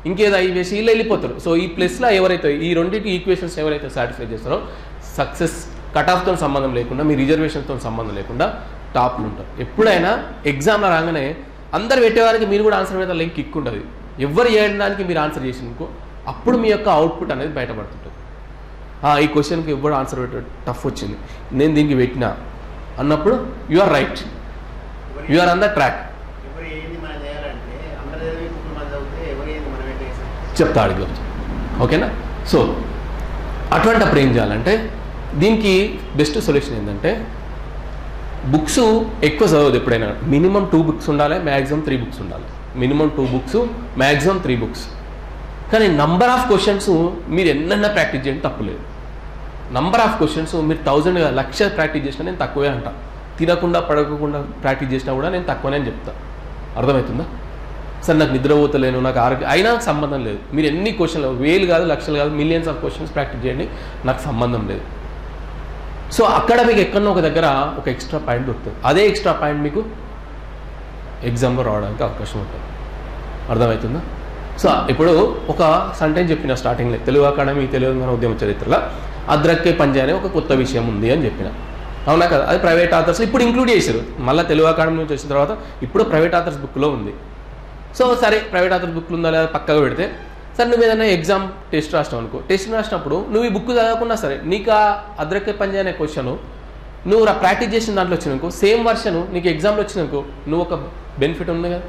ఇంకేదో అవి వేసి వీళ్ళు వెళ్ళిపోతారు. సో ఈ ప్లస్లో ఎవరైతే ఈ రెండింటి ఈక్వేషన్స్ ఎవరైతే సాటిస్ఫై చేస్తారో సక్సెస్ కట్ ఆఫ్తో సంబంధం లేకుండా, మీ రిజర్వేషన్తో సంబంధం లేకుండా టాప్లు ఉంటారు. ఎప్పుడైనా ఎగ్జామ్లో రాగానే అందరు పెట్టేవారికి మీరు కూడా ఆన్సర్ పెట్టాలి, కిక్ ఉంటుంది. ఎవరు చేయడానికి మీరు ఆన్సర్ చేసినందుకో అప్పుడు మీ యొక్క అవుట్పుట్ అనేది బయటపడుతుంటుంది. ఈ క్వశ్చన్కి ఎవరు ఆన్సర్ పెట్ట టఫ్ వచ్చింది, నేను దీనికి పెట్టినా అన్నప్పుడు you are right, you are on the track. చెప్తా అడిగి ఓకేనా? సో అటువంటిప్పుడు ఏం చేయాలంటే దీనికి బెస్ట్ సొల్యూషన్ ఏంటంటే బుక్స్ ఎక్కువ చదవదు. ఎప్పుడైనా మినిమం 2 బుక్స్ ఉండాలి, మ్యాక్సిమం 3 బుక్స్ ఉండాలి. Minimum 2 books, maximum 3 books. కానీ నంబర్ ఆఫ్ క్వశ్చన్స్ మీరు ఎన్నైనా ప్రాక్టీస్ చేయండి తప్పులేదు. నంబర్ ఆఫ్ క్వశ్చన్స్ మీరు 1000 లక్ష ప్రాక్టీస్ చేసినా నేను తక్కువే అంటా. తినకుండా పడకుండా ప్రాక్టీస్ చేసినా కూడా నేను తక్కువనే అని చెప్తా. అర్థమవుతుందా? సార్ నాకు నిద్రపోతలేను, నాకు ఆరోగ్యం అయినా సంబంధం లేదు. మీరు ఎన్ని క్వశ్చన్లు, 1000 కాదు, లక్షలు కాదు, మిలియన్స్ ఆఫ్ క్వశ్చన్స్ ప్రాక్టీస్ చేయండి, నాకు సంబంధం లేదు. సో అక్కడ మీకు ఎక్కడో ఒక దగ్గర ఒక ఎక్స్ట్రా పాయింట్ దొరుకుతుంది. అదే ఎక్స్ట్రా పాయింట్ మీకు ఎగ్జామ్లో రావడానికి అవకాశం ఉంటుంది. అర్థమవుతుందా? సో ఇప్పుడు ఒక సెంటెన్స్ చెప్పిన స్టార్టింగ్లో, తెలుగు అకాడమీ తెలంగాణ ఉద్యమ చరిత్రలో అద్రక్కే పంజా అనే ఒక కొత్త విషయం ఉంది అని చెప్పిన. అవునా కదా? అది ప్రైవేట్ ఆథర్స్ ఇప్పుడు ఇంక్లూడ్ చేశారు. మళ్ళీ తెలుగు అకాడమీ నుంచి వచ్చిన తర్వాత ఇప్పుడు ప్రైవేట్ ఆథర్స్ బుక్లో ఉంది. సో సరే ప్రైవేట్ ఆథర్ బుక్లు ఉందా లేదా పక్కగా పెడితే, సరే నువ్వు ఏదైనా ఎగ్జామ్ టెస్ట్ రాసినావు అనుకో, టెస్ట్ రాసినప్పుడు నువ్వు ఈ బుక్ చదవకున్నా సరే నీకు ఆ అద్రక్కే పంజా అనే క్వశ్చన్ నువ్వు ప్రాక్టీస్ చేసిన దాంట్లో వచ్చినాకో, సేమ్ వర్షన్ నీకు ఎగ్జామ్లో వచ్చినాకో నువ్వు ఒక బెనిఫిట్ ఉంది కదా.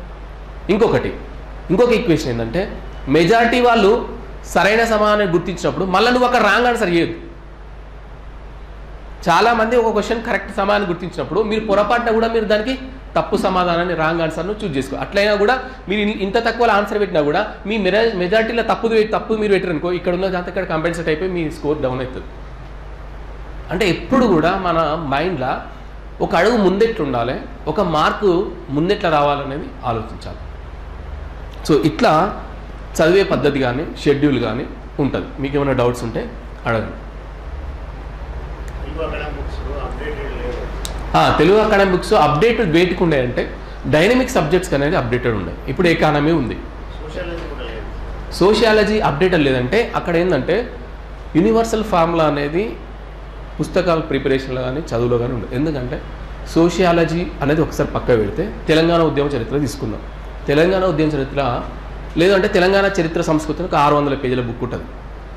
ఇంకొక ఈక్వేషన్ ఏంటంటే మెజారిటీ వాళ్ళు సరైన సమాధానాన్ని గుర్తించినప్పుడు మళ్ళీ నువ్వు అక్కడ రాంగ్ ఆన్సర్ చేయదు. చాలామంది ఒక క్వశ్చన్ కరెక్ట్ సమాధానం గుర్తించినప్పుడు మీరు పొరపాటున కూడా మీరు దానికి తప్పు సమాధానాన్ని, రాంగ్ ఆన్సర్ను చూజ్ చేసుకో. అట్లయినా కూడా మీరు ఇంత తక్కువ ఆన్సర్ పెట్టినా కూడా మీ మెజారిటీలో తప్పు మీరు పెట్టారనుకో, ఇక్కడ ఉన్న దాంతో ఇక్కడ కంపెన్సేట్ అయిపోయి మీ స్కోర్ డౌన్ అవుతుంది. అంటే ఎప్పుడు కూడా మన మైండ్లో ఒక అడుగు ముందెట్లు ఉండాలి, ఒక మార్కు ముందెట్లా రావాలనేది ఆలోచించాలి. సో ఇట్లా చదివే పద్ధతి కానీ షెడ్యూల్ కానీ ఉంటుంది. మీకు ఏమైనా డౌట్స్ ఉంటే అడగండి. తెలుగు అకాడమిక్ బుక్స్ అప్డేటెడ్ వేటికి ఉన్నాయంటే డైనమిక్ సబ్జెక్ట్స్ అనేది అప్డేటెడ్ ఉన్నాయి. ఇప్పుడు ఎకానమీ ఉంది, సోషియాలజీ అప్డేటెడ్ లేదంటే అక్కడ ఏంటంటే యూనివర్సల్ ఫార్ములా అనేది పుస్తకాల ప్రిపరేషన్లో కానీ చదువులో కానీ ఉండదు. ఎందుకంటే సోషియాలజీ అనేది ఒకసారి పక్క పెడితే తెలంగాణ ఉద్యమ చరిత్ర తీసుకుందాం. తెలంగాణ ఉద్యమ చరిత్ర లేదంటే తెలంగాణ చరిత్ర సంస్కృతిని ఒక 600 పేజీల బుక్ ఉంటుంది.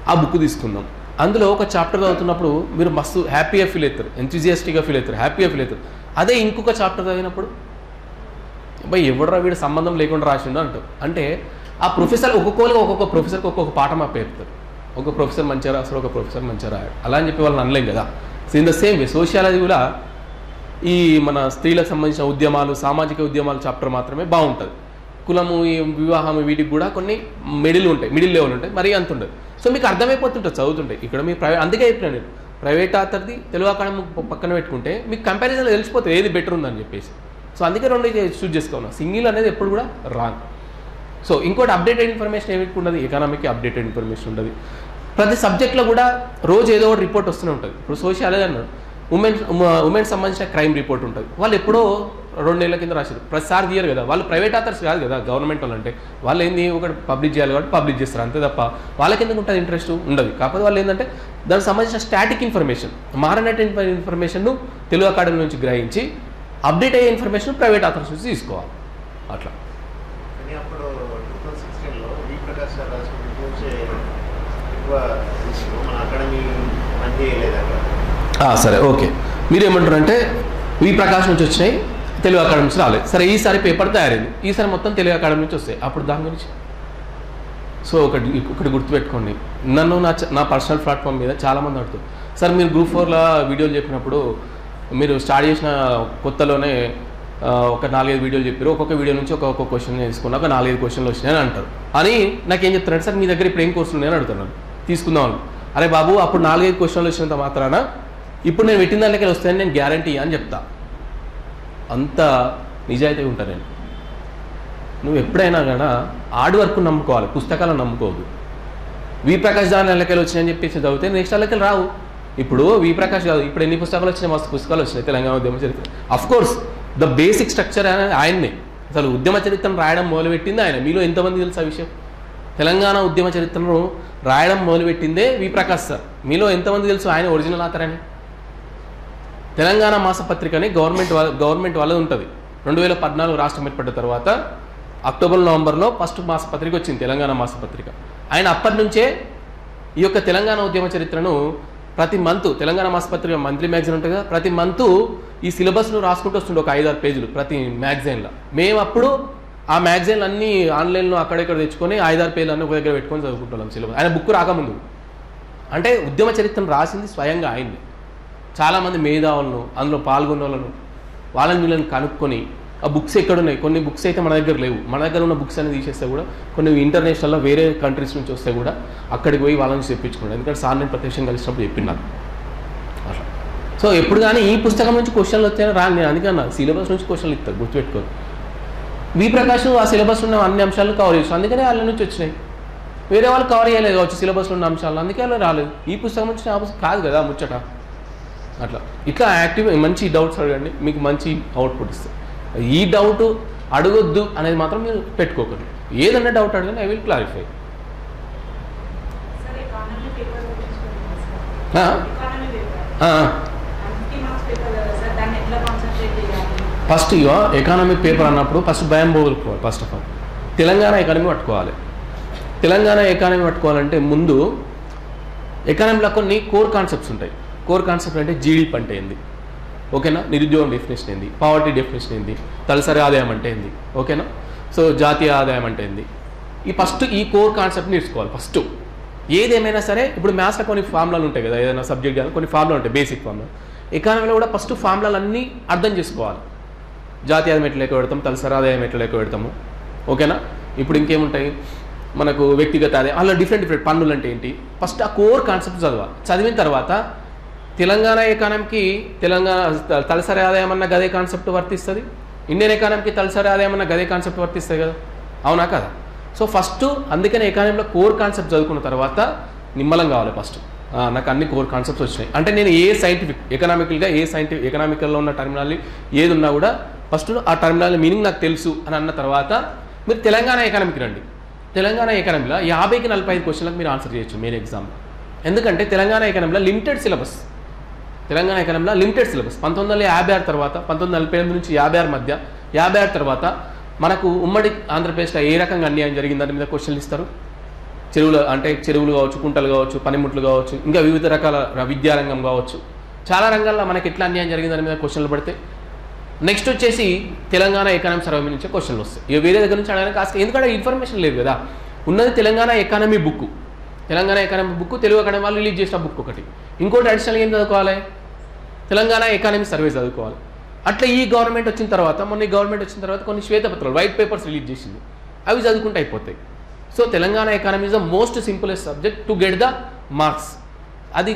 ఆ బుక్ తీసుకుందాం. అందులో ఒక చాప్టర్ చదువుతున్నప్పుడు మీరు మస్తు హ్యాపీగా ఫీల్ అవుతారు, ఎంతూజియాస్టిక్గా ఫీల్ అవుతారు, హ్యాపీగా ఫీల్ అవుతారు. అదే ఇంకొక చాప్టర్ చదివినప్పుడు అబ్బాయి ఎవడరా వీడు సంబంధం లేకుండా రాసిండు అంటారు. అంటే ఆ ప్రొఫెసర్ ఒక్కొక్క ప్రొఫెసర్కి ఒక్కొక్క పాఠం అప్పేస్తారు. ఒక ప్రొఫెసర్ మంచిగా రాస్తారు, ఒక ప్రొఫెసర్ మంచిగా రాయాడు, అలా అని చెప్పి వాళ్ళని అనలేం కదా. So in the same way sociology కూడా ఈ మన స్త్రీలకు సంబంధించిన ఉద్యమాలు, సామాజిక ఉద్యమాలు చాప్టర్ మాత్రమే బాగుంటుంది. కులము, వివాహము వీటికి కూడా కొన్ని మిడిల్ లెవెల్ ఉంటాయి, మరీ అంత ఉండదు. సో మీకు అర్థమైపోతుంటుంది చదువుతుంటాయి. ఇక్కడ మీ అందుకే చెప్పినాను నేను, ప్రైవేట్ ఆథర్ది తెలుగు అకాడమిక్ పక్కన పెట్టుకుంటే మీకు కంపారిజన్లో తెలిసిపోతుంది ఏది బెటర్ ఉందని చెప్పేసి. సో అందుకే రెండు చూజ్ చేసుకున్నాం. సింగిల్ అనేది ఎప్పుడు కూడా రాంగ్. సో ఇంకోటి అప్డేటెడ్ ఇన్ఫర్మేషన్ ఏమిటి ఉండదు, ఎకనామిక్ అప్డేటెడ్ ఇన్ఫర్మేషన్ ఉండదు. ప్రతి సబ్జెక్ట్లో కూడా రోజు ఏదో ఒకటి రిపోర్ట్ వస్తూనే ఉంటుంది. ఇప్పుడు సోషియాలజీ అన్నాడు, ఉమెన్స్ సంబంధించిన క్రైమ్ రిపోర్ట్ ఉంటుంది. వాళ్ళు ఎప్పుడో 2 నెలల కింద రాశారు, ప్రతిసారి తీయరు కదా. వాళ్ళు ప్రైవేట్ ఆథర్స్ కాదు కదా, గవర్నమెంట్ వాళ్ళు. అంటే వాళ్ళు ఏంది ఒకటి పబ్లిష్ చేయాలి కాబట్టి పబ్లిష్ చేస్తారు అంతే తప్ప వాళ్ళకి ఎందుకు ఉంటుంది ఇంట్రెస్ట్ ఉండదు. కాకపోతే వాళ్ళు ఏంటంటే దానికి సంబంధించిన స్టాటిక్ ఇన్ఫర్మేషన్, మారినటువంటి ఇన్ఫర్మేషన్ను తెలుగు అకాడమీ నుంచి గ్రహించి అప్డేట్ అయ్యే ఇన్ఫర్మేషన్ ప్రైవేట్ ఆథర్స్ నుంచి తీసుకోవాలి. అట్లా సరే ఓకే. మీరేమంటారు అంటే వి ప్రకాష్ నుంచి వచ్చినాయి, తెలుగు అకాడమీ నుంచి రాలేదు. సరే ఈసారి పేపర్ తయారైంది, ఈసారి మొత్తం తెలుగు అకాడమీ నుంచి వస్తాయి. అప్పుడు దాని గురించి సో ఒకటి గుర్తుపెట్టుకోండి. నన్ను నా పర్సనల్ ప్లాట్ఫామ్ మీద చాలామంది అడుగుతారు, సార్ మీరు గ్రూప్ 4లో వీడియోలు చెప్పినప్పుడు మీరు స్టార్ట్ చేసిన కొత్తలోనే ఒక 4-5 వీడియోలు చెప్పారు, ఒక్కొక్క వీడియో నుంచి ఒక్కొక్క క్వశ్చన్ తీసుకున్నా, ఒక 4-5 క్వశ్చన్లు వచ్చినాయని అంటారు. అని నాకేం చెప్తారంటే, సార్ మీ దగ్గర ఇప్పుడు ఏం కోర్సులు ఉన్నాయని అడుగుతున్నాను, తీసుకుందామని. అరే బాబు అప్పుడు 4-5 క్వశ్చన్లు వచ్చినంత మాత్రాన ఇప్పుడు నేను పెట్టిన దానికే వస్తాయని నేను గ్యారంటీ అని చెప్తా. అంత నిజాయితీ ఉంటా నేను. నువ్వు ఎప్పుడైనా కానీ హార్డ్ వర్క్ నమ్ముకోవాలి, పుస్తకాలను నమ్ముకోవద్దు. వి ప్రకాష్ దాని నెలకెళ్ళి వచ్చినాయని చెప్పేసి చదివితే నెక్స్ట్ నెలకెళ్ళి రావు. ఇప్పుడు వి ప్రకాష్ కాదు, ఇప్పుడు ఎన్ని పుస్తకాలు వచ్చినాయి, మస్తు పుస్తకాలు వచ్చినాయి తెలంగాణ ఉద్యమ చరిత్ర. అఫ్కోర్స్ ద బేసిక్ స్ట్రక్చర్ అనేది ఆయన్నే. అసలు ఉద్యమ చరిత్రను రాయడం మొదలుపెట్టింది ఆయన. మీలో ఎంతమంది తెలుసు ఆ విషయం? తెలంగాణ ఉద్యమ చరిత్రను రాయడం మొదలుపెట్టిందే వి ప్రకాష్ సార్. మీలో ఎంతమంది తెలుసు ఆయన ఒరిజినల్ ఆథర్ అని? తెలంగాణ మాసపత్రిక అని గవర్నమెంట్ వాళ్ళది ఉంటుంది. 2014 రాష్ట్రం ఏర్పడిన తర్వాత అక్టోబర్ నవంబర్లో ఫస్ట్ మాసపత్రిక వచ్చింది, తెలంగాణ మాసపత్రిక. ఆయన అప్పటి నుంచే ఈ యొక్క తెలంగాణ ఉద్యమ చరిత్రను ప్రతి మంత్, తెలంగాణ మాసపత్రిక మంత్లీ మ్యాగజైన్ ఉంటుంది కదా, ప్రతి మంత్ ఈ సిలబస్ను రాసుకుంటూ వస్తుండే ఒక 5-6 పేజీలు ప్రతి మ్యాగజైన్లో. మేము అప్పుడు ఆ మ్యాగజైన్లు అన్నీ ఆన్లైన్లో అక్కడెక్కడ తెచ్చుకొని 5-6 పేజీలు అన్నీ ఒక దగ్గర పెట్టుకొని చదువుకుంటున్నాం సిలబస్. ఆయన బుక్ రాకముందు. అంటే ఉద్యమ చరిత్రను రాసింది స్వయంగా ఆయన్ని. చాలామంది మేధావులను, అందులో పాల్గొన్న వాళ్ళని వీళ్ళని కనుక్కొని ఆ బుక్స్ ఎక్కడున్నాయి, కొన్ని బుక్స్ అయితే మన దగ్గర లేవు, మన దగ్గర ఉన్న బుక్స్ అనేది తీసేస్తే కూడా కొన్ని ఇంటర్నేషనల్లో వేరే కంట్రీస్ నుంచి వస్తే కూడా అక్కడికి పోయి వాళ్ళని చెప్పించుకోండి. ఎందుకంటే సార్ నేను ప్రత్యక్షంగా కలిసినప్పుడు చెప్పినాను అట్లా. సో ఎప్పుడు కానీ ఈ పుస్తకం నుంచి క్వశ్చన్లు వచ్చాయని రాను నేను, అందుకే అన్నా సిలబస్ నుంచి క్వశ్చన్లు ఇస్తారు, గుర్తుపెట్టుకోరు. వి ప్రకాష్ ఆ సిలబస్ ఉన్న అన్ని అంశాలను కవర్ చేస్తారు, అందుకనే వాళ్ళ నుంచి వచ్చినాయి. వేరే వాళ్ళు కవర్ చేయలేదు వచ్చి సిలబస్లో ఉన్న అంశాలను, అందుకే వాళ్ళు రాలేదు. ఈ పుస్తకం నుంచి కాదు కదా ముచ్చట. అట్లా ఇట్లా యాక్టివ్ మంచి డౌట్స్ అడగండి, మీకు మంచి అవుట్పుట్ ఇస్తుంది. ఈ డౌట్ అడగొద్దు అనేది మాత్రం మీరు పెట్టుకోకండి. ఏదన్నా డౌట్ అడగండి, I will clarify. First economic paper అన్నప్పుడు ఫస్ట్ భయం పోగొట్టుకోవాలి. First of all Telangana economy పట్టుకోవాలి. తెలంగాణ ఎకానమీ పట్టుకోవాలంటే ముందు ఎకానమీలో కొన్ని కోర్ కాన్సెప్ట్స్ ఉంటాయి. కోర్ కాన్సెప్ట్ అంటే జీడిపి అంటే ఏంది, ఓకేనా, నిరుద్యోగం డెఫినేషన్ ఏంది, పావర్టీ డెఫినేషన్ ఏంది, తలసరి ఆదాయం అంటే ఏంది, ఓకేనా, సో జాతీయ ఆదాయం అంటే ఏంది. ఈ కోర్ కాన్సెప్ట్ నేర్చుకోవాలి ఫస్ట్. ఏదేమైనా సరే ఇప్పుడు మ్యాథ్స్లో కొన్ని ఫార్ములాలు ఉంటాయి కదా, ఏదైనా సబ్జెక్ట్ కానీ కొన్ని ఫార్ములాలు ఉంటాయి, బేసిక్ ఫార్ములా. ఎకానమీలో కూడా ఫస్ట్ ఫార్ములాలన్నీ అర్థం చేసుకోవాలి. జాతీయ ఆదాయం ఎట్లా లెక్క పెడతాం, తలసరి ఆదాయం ఎట్లా లెక్క పెడతాము, ఓకేనా. ఇప్పుడు ఇంకేముంటాయి మనకు వ్యక్తిగత ఆదాయం, అలా డిఫరెంట్ పన్నులు అంటే ఏంటి, ఫస్ట్ ఆ కోర్ కాన్సెప్ట్ చదవాలి. చదివిన తర్వాత తెలంగాణ ఎకానమీకి తలసరి ఆదాయం అన్న గదే కాన్సెప్ట్ వర్తిస్తుంది, ఇండియన్ ఎకానమీకి తలసరి ఆదాయం అన్న గదే కాన్సెప్ట్ వర్తిస్తుంది కదా, అవునా కదా. సో ఫస్ట్ అందుకనే ఎకానమీలో కోర్ కాన్సెప్ట్ చదువుకున్న తర్వాత నిమ్మలం కావాలి. ఫస్ట్ నాకు అన్ని కోర్ కాన్సెప్ట్స్ వచ్చినాయి అంటే నేను ఏ సైంటిఫిక్ ఎకనామికల్లో ఉన్న టర్మినాలజీ ఏది ఉన్నా కూడా ఫస్ట్ ఆ టర్మినాలజీ మీనింగ్ నాకు తెలుసు అని అన్న తర్వాత మీరు తెలంగాణ ఎకనామిక్ రండి. తెలంగాణ ఎకనామీలో 50కి 45 క్వశ్చన్లకు మీరు ఆన్సర్ చేయొచ్చు మెయిన్ ఎగ్జామ్లో. ఎందుకంటే తెలంగాణ ఎకనామీలో లిమిటెడ్ సిలబస్. 1956 తర్వాత 1948 నుంచి 56 మధ్య 56 తర్వాత మనకు ఉమ్మడి ఆంధ్రప్రదేశ్లో ఏ రకంగా అన్యాయం జరిగిందని మీద క్వశ్చన్లు ఇస్తారు. చెరువులు కావచ్చు, కుంటలు కావచ్చు, పనిముట్లు కావచ్చు, ఇంకా వివిధ రకాల విద్యారంగం కావచ్చు, చాలా రంగాల్లో మనకి ఎట్లా అన్యాయం జరిగిందని మీద క్వశ్చన్లు పడితే నెక్స్ట్ వచ్చేసి తెలంగాణ ఎకానమీ సర్వే నుంచే క్వశ్చన్లు వస్తాయి. ఇక వేరే దగ్గర నుంచి అడగడానికి కాస్త ఎందుకంటే ఇన్ఫర్మేషన్ లేదు కదా. ఉన్నది Telangana economy book, Telugu academy వాళ్ళు రిలీజ్ చేసిన బుక్ ఒకటి. ఇంకోటి అడిషనల్గా ఏం చదువుకోవాలి, తెలంగాణ ఎకానమీ సర్వే చదువుకోవాలి. అట్లా ఈ గవర్నమెంట్ వచ్చిన తర్వాత కొన్ని శ్వేతపత్రాలు వైట్ పేపర్స్ రిలీజ్ చేసింది, అవి చదువుకుంటే అయిపోతాయి. So Telangana economy is the most simplest subject to get the marks. అది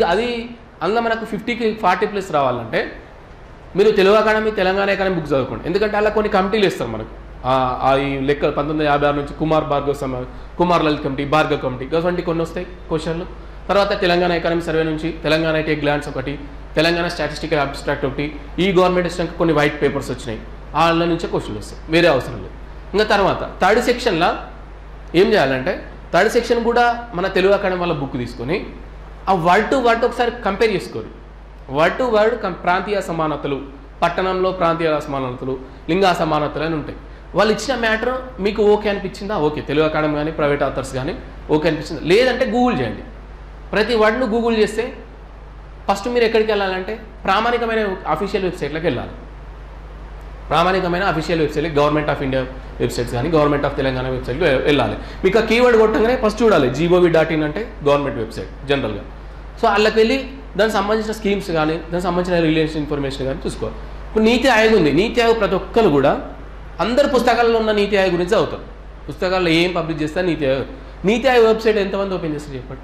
అందులో మనకు 50కి 40+ రావాలంటే మీరు Telugu academy Telangana economy book చదువుకోండి. ఎందుకంటే అలా కొన్ని కమిటీలు ఇస్తారు మనకు. ఈ లెక్క 1956 నుంచి కుమార్ లలిత్ కమిటీ, భార్గవ్ కమిటీ, అటువంటి కొన్ని వస్తాయి క్వశ్చన్లు. తర్వాత తెలంగాణ ఎకానమీ సర్వే నుంచి తెలంగాణ ఐటీ గ్లాన్స్ ఒకటి, తెలంగాణ స్టాటిస్టికల్ అబ్స్ట్రాక్ట్ ఒకటి, ఈ గవర్నమెంట్ వచ్చినాక కొన్ని వైట్ పేపర్స్ వచ్చినాయి, వాళ్ళ నుంచే క్వశ్చన్లు వస్తాయి, వేరే అవసరం లేదు. ఇంకా తర్వాత థర్డ్ సెక్షన్లో ఏం చేయాలంటే థర్డ్ సెక్షన్ కూడా మన తెలుగు అకాడమీ వాళ్ళ బుక్ తీసుకొని ఆ వర్డ్ టు వర్డ్ ఒకసారి కంపేర్ చేసుకోరు. వర్డ్ టు వర్డ్ ప్రాంతీయ సమానతలు, పట్టణంలో ప్రాంతీయ అసమానతలు, లింగ అసమానతలు అని ఉంటాయి. వాళ్ళు ఇచ్చిన మ్యాటర్ మీకు ఓకే అనిపించిందా, ఓకే, తెలుగు అకాడమీ కానీ ప్రైవేట్ ఆథర్స్ కానీ ఓకే అనిపించిందా, లేదంటే గూగుల్ చేయండి. ప్రతి వర్డ్ను గూగుల్ చేస్తే ఫస్ట్ మీరు ఎక్కడికి వెళ్ళాలంటే ప్రామాణికమైన అఫీషియల్ వెబ్సైట్లోకి వెళ్ళాలి. గవర్నమెంట్ ఆఫ్ ఇండియా వెబ్సైట్స్ కానీ గవర్నమెంట్ ఆఫ్ తెలంగాణ వెబ్సైట్కి వెళ్ళాలి. మీకు ఆ కీవర్డ్ కొట్టగానే ఫస్ట్ చూడాలి gov.in అంటే గవర్నమెంట్ వెబ్సైట్ జనరల్గా. సో వాళ్ళకి వెళ్ళి దానికి సంబంధించిన స్కీమ్స్ కానీ దానికి సంబంధించిన రిలేషన్ ఇన్ఫర్మేషన్ కానీ చూసుకోవాలి. ఇప్పుడు నీతి ఆయోగ్ ఉంది. నీతి ఆయోగ్ ప్రతి ఒక్కరు కూడా అందరు పుస్తకాల్లో ఉన్న నీతి ఆయోగ్ గురించి చదువుతారు. పుస్తకాల్లో ఏం పబ్లిష్ చేస్తారు నీతి ఆయోగ్ వెబ్సైట్ ఎంతమంది ఓపెన్ చేస్తారు చెప్పండి?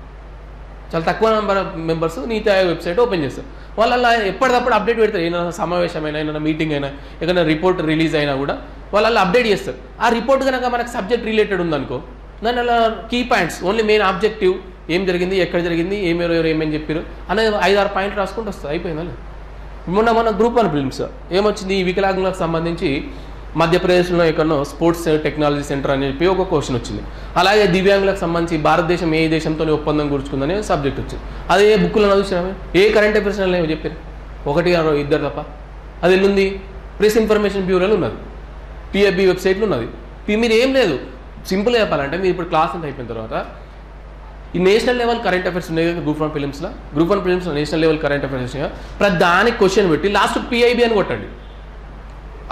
చాలా తక్కువ number of members NITI Aayog website open చేస్తారు. వాళ్ళు అలా ఎప్పటికప్పుడు అప్డేట్ పెడతారు. ఏదైనా సమావేశమైనా, ఏదైనా మీటింగ్ అయినా, ఏదైనా రిపోర్ట్ రిలీజ్ అయినా కూడా వాళ్ళు అలా అప్డేట్ చేస్తారు. ఆ రిపోర్ట్ కనుక మనకు సబ్జెక్ట్ రిలేటెడ్ ఉందనుకో, దాని అలా key points, only main objective, ఏం జరిగింది, ఎక్కడ జరిగింది, ఎవరు ఏమేమి చెప్పారు అనేది 5-6 పాయింట్లు రాసుకుంటూ వస్తుంది, అయిపోయిందా? మన గ్రూప్ 1 ప్రిలిమ్స్ ఏమొచ్చింది, ఈ వికలాంగులకు సంబంధించి మధ్యప్రదేశ్లో ఎక్కడో స్పోర్ట్స్ టెక్నాలజీ సెంటర్ అని చెప్పి ఒక క్వశ్చన్ వచ్చింది. అలాగే దివ్యాంగులకు సంబంధించి భారతదేశం ఏ దేశంతో ఒప్పందం కూర్చుకుందనే సబ్జెక్ట్ వచ్చింది. అదే బుక్లో చదివించాము. ఏ కరెంట్ అఫైర్స్ ఏమో చెప్పారు, 1-2 తప్ప. అది ఎల్లుంది ప్రెస్ ఇన్ఫర్మేషన్ బ్యూరోలో ఉన్నది, PIB వెబ్సైట్లో ఉన్నది. మీరు ఏం లేదు, సింపుల్గా చెప్పాలంటే మీరు ఇప్పుడు క్లాస్ అంతా అయిపోయిన తర్వాత ఈ నేషనల్ లెవెల్ కరెంట్ అఫైర్స్ ఉన్నాయి కదా గ్రూప్ 1 ప్రిలిమ్స్లో నేషనల్ లెవెల్ కరెంట్ అఫైర్స్ ఉన్నాయి. ప్రతి దానికి క్వశ్చన్ పెట్టి లాస్ట్ PIB అని కొట్టండి,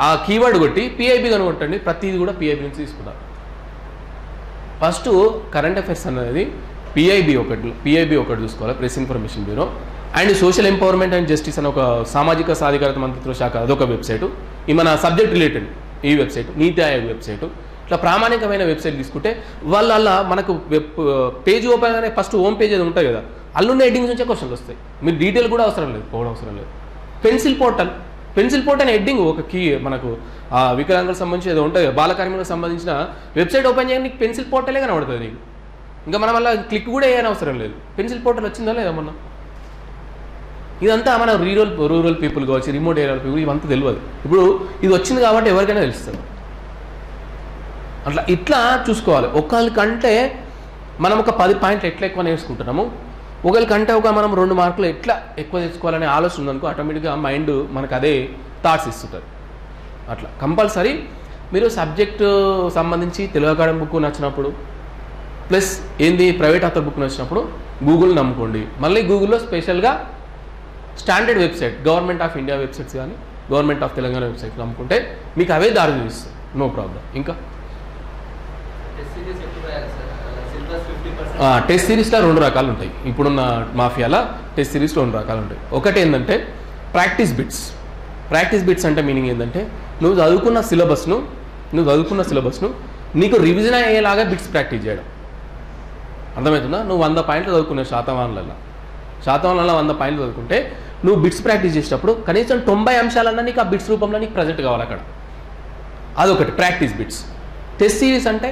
ఆ కీవర్డ్ కొట్టి PIB అని కొట్టండి. ప్రతిది కూడా PIB నుంచి తీసుకున్నారు. ఫస్ట్ కరెంట్ అఫైర్స్ అనేది PIB ఒకటి చూసుకోవాలి, press information bureau. And social empowerment and justice అని ఒక సామాజిక సాధికారత మంత్రిత్వ శాఖ, అదొక వెబ్సైటు. ఈ మన సబ్జెక్ట్ రిలేటెడ్ ఈ వెబ్సైట్, నీతి ఆయోగ్ వెబ్సైటు. ఇట్లా ప్రామాణికమైన వెబ్సైట్ తీసుకుంటే వాళ్ళ మనకు పేజ్ ఓపెన్ అనే ఫస్ట్ హోమ్ పేజ్ అది ఉంటుంది కదా, అల్లున్న హెడ్డింగ్స్ నుంచే క్వశ్చన్లు వస్తాయి. మీరు డీటెయిల్ కూడా అవసరం లేదు. పెన్సిల్ పోర్టల్ అనే హెడ్డింగ్ ఒక కీ మనకు వికలాంగులకు సంబంధించి ఏదో ఉంటుంది, బాలకార్మికులకు సంబంధించిన వెబ్సైట్ ఓపెన్ చేయడానికి నీకు పెన్సిల్ పోర్టలే కనబడుతుంది నీకు. ఇంకా మనం అలా క్లిక్ కూడా వేయని అవసరం లేదు. పెన్సిల్ పోర్టల్ వచ్చిందా లేదా మొన్న? ఇదంతా మన రూరల్ పీపుల్ కావచ్చు, రిమోట్ ఏరియా పీపుల్ ఇవంతా తెలియదు. ఇప్పుడు ఇది వచ్చింది కాబట్టి ఎవరికైనా తెలుస్తుంది. ఇట్లా చూసుకోవాలి. ఒకళ్ళకంటే మనం ఒక 10 పాయింట్లు ఎట్లా ఎక్కువ నేర్చుకుంటున్నాము, ఒకరికంటే మనం 2 మార్కులు ఎట్లా ఎక్కువ తెచ్చుకోవాలనే ఆలోచన ఉందనుకో, ఆటోమేటిక్గా మైండ్ మనకు అదే థాట్స్ ఇస్తుంటుంది. అట్లా కంపల్సరీ మీరు సబ్జెక్టు సంబంధించి తెలుగు అకాడమీ బుక్ నచ్చినప్పుడు ప్లస్ ఏంది ప్రైవేట్ ఆథర్ బుక్ నచ్చినప్పుడు గూగుల్ నమ్ముకోండి. మళ్ళీ గూగుల్లో స్పెషల్గా standard website government of India websites కానీ గవర్నమెంట్ ఆఫ్ తెలంగాణ వెబ్సైట్ నమ్ముకుంటే మీకు అవే దారి చూపిస్తాయి, నో ప్రాబ్లం. ఇంకా టెస్ట్ సిరీస్లో 2 రకాలు ఉంటాయి. ఇప్పుడున్న మాఫియాలో టెస్ట్ సిరీస్ 2 రకాలు ఉంటాయి. ఒకటి ఏంటంటే ప్రాక్టీస్ బిట్స్ అంటే మీనింగ్ ఏంటంటే నువ్వు చదువుకున్న సిలబస్ను నీకు రివిజన్ అయ్యేలాగా బిట్స్ ప్రాక్టీస్ చేయడం. అర్థమవుతుందా? నువ్వు 100 పాయింట్లు చదువుకునే శాతవాహనాలలో 100 పాయింట్లు చదువుకుంటే నువ్వు బిట్స్ ప్రాక్టీస్ చేసేటప్పుడు కనీసం 90 అంశాలన్నా నీకు ఆ బిట్స్ రూపంలో నీకు ప్రజెంట్ కావాలి అక్కడ. అదొకటి ప్రాక్టీస్ బిట్స్. టెస్ట్ సిరీస్ అంటే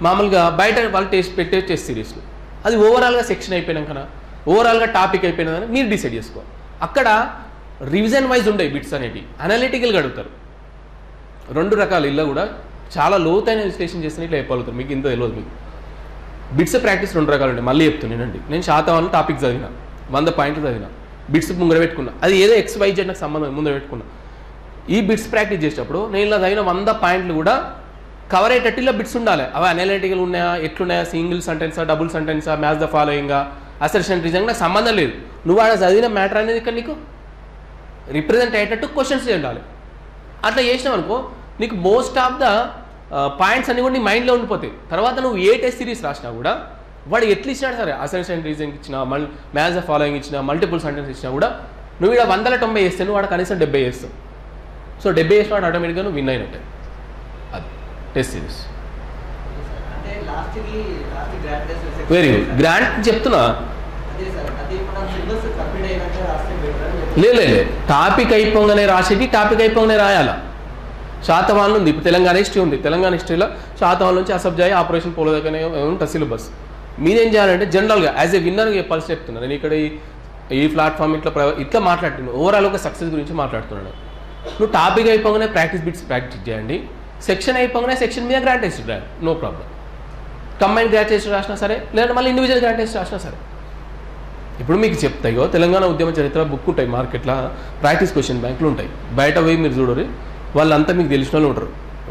మామూలుగా బయట వాళ్ళు పెట్టే టెస్ట్ సిరీస్లు, అది ఓవరాల్గా సెక్షన్ అయిపోయినాకనా ఓవరాల్గా టాపిక్ అయిపోయినదని మీరు డిసైడ్ చేసుకోవాలి. అక్కడ రివిజన్ వైజ్ ఉండే బిట్స్ అనేవి అనలిటికల్గా అడుగుతారు. 2 రకాలు ఇలా కూడా చాలా లోతైన విశ్లేషణ చేసిన ఇట్లా చెప్పగలుగుతారు. మీకు ఇంత తెలియదు. మీకు బిట్స్ ప్రాక్టీస్ 2 రకాలు ఉంటాయి. మళ్ళీ చెప్తున్నానండి, నేను శాతవాహనం టాపిక్ చదివిన 100 పాయింట్లు చదివిన, బిట్స్ ముందర పెట్టుకున్నా, అది ఏదో XYZ నాకు సంబంధం ముందర పెట్టుకున్నా. ఈ బిట్స్ ప్రాక్టీస్ చేసేటప్పుడు నేను ఇలా చదివిన 100 పాయింట్లు కూడా కవర్ అయ్యేటట్టు ఇలా బిట్స్ ఉండాలి. అవి అనలిటికల్ ఉన్నాయా, ఎట్లున్నాయా, సింగిల్ సెంటెన్సా, డబుల్ సెంటెన్సా, మ్యాచ్ ద ఫాలోయింగా, అసర్షన్ రీజన్, నాకు సంబంధం లేదు. నువ్వు ఆడ చదివిన మ్యాటర్ అనేది ఇక్కడ నీకు రిప్రజెంట్ అయ్యేటట్టు క్వశ్చన్స్ ఉండాలి. అట్లా చేసినావు అనుకో నీకు మోస్ట్ ఆఫ్ ద పాయింట్స్ అన్ని కూడా నీ మైండ్లో ఉండిపోతాయి. తర్వాత నువ్వు ఏ టెస్ట్ సిరీస్ రాసినా కూడా వాడు ఎట్లా ఇచ్చినాడు సరే, అసర్షన్ రీజన్ ఇచ్చినా, మ్యాచ్ ద ఫాలోయింగ్ ఇచ్చినా, మల్టిపుల్ సెంటెన్స్ ఇచ్చినా కూడా నువ్వు ఇక్కడ 190 వేస్తే నువ్వు వాడు కనీసం 70 వేస్తావు. సో 70 వేసిన వాడు ఆటోమేటిక్గా నువ్వు విన్ అయినట్టే. అది test series. Very good. Grant చెప్తున్నా లేదు, టాపిక్ అయిపోగానే రాసేది, టాపిక్ అయిపోగానే రాయాలా. శాతవాహనం ఉంది, ఇప్పుడు తెలంగాణ హిస్టరీ ఉంది, తెలంగాణ హిస్టరీలో శాతవాహనం నుంచి అసబ్జాయి ఆపరేషన్ పోలో దగ్గర ఉంటుంది సిలబస్. మీరేం చేయాలంటే జనరల్గా యాజ్ ఏ విన్నర్గా చెప్పాల్సి చెప్తున్నాను. నేను ఇక్కడ ఈ ప్లాట్ఫామ్ ఇట్లా మాట్లాడుతున్నాను, ఓవరాల్ ఒక సక్సెస్ గురించి మాట్లాడుతున్నాను. నువ్వు టాపిక్ అయిపోగానే బిట్స్ ప్రాక్టీస్ చేయండి, సెక్షన్ అయిపోగానే సెక్షన్ మీద గ్రాండ్ టెస్ట్ రాయాలి, no problem. Combine grand test రాసినా సరే, లేదంటే మళ్ళీ ఇండివిజువల్ గ్రాండ్ టెస్ట్ రాసినా సరే. ఇప్పుడు మీకు చెప్తాయో తెలంగాణ ఉద్యమ చరిత్ర బుక్ ఉంటాయి మార్కెట్లో, ప్రాక్టీస్ క్వశ్చన్ బ్యాంకులు ఉంటాయి. బయట పోయి మీరు చూడరు, వాళ్ళంతా మీకు తెలిసిన వాళ్ళు ఉంటారు,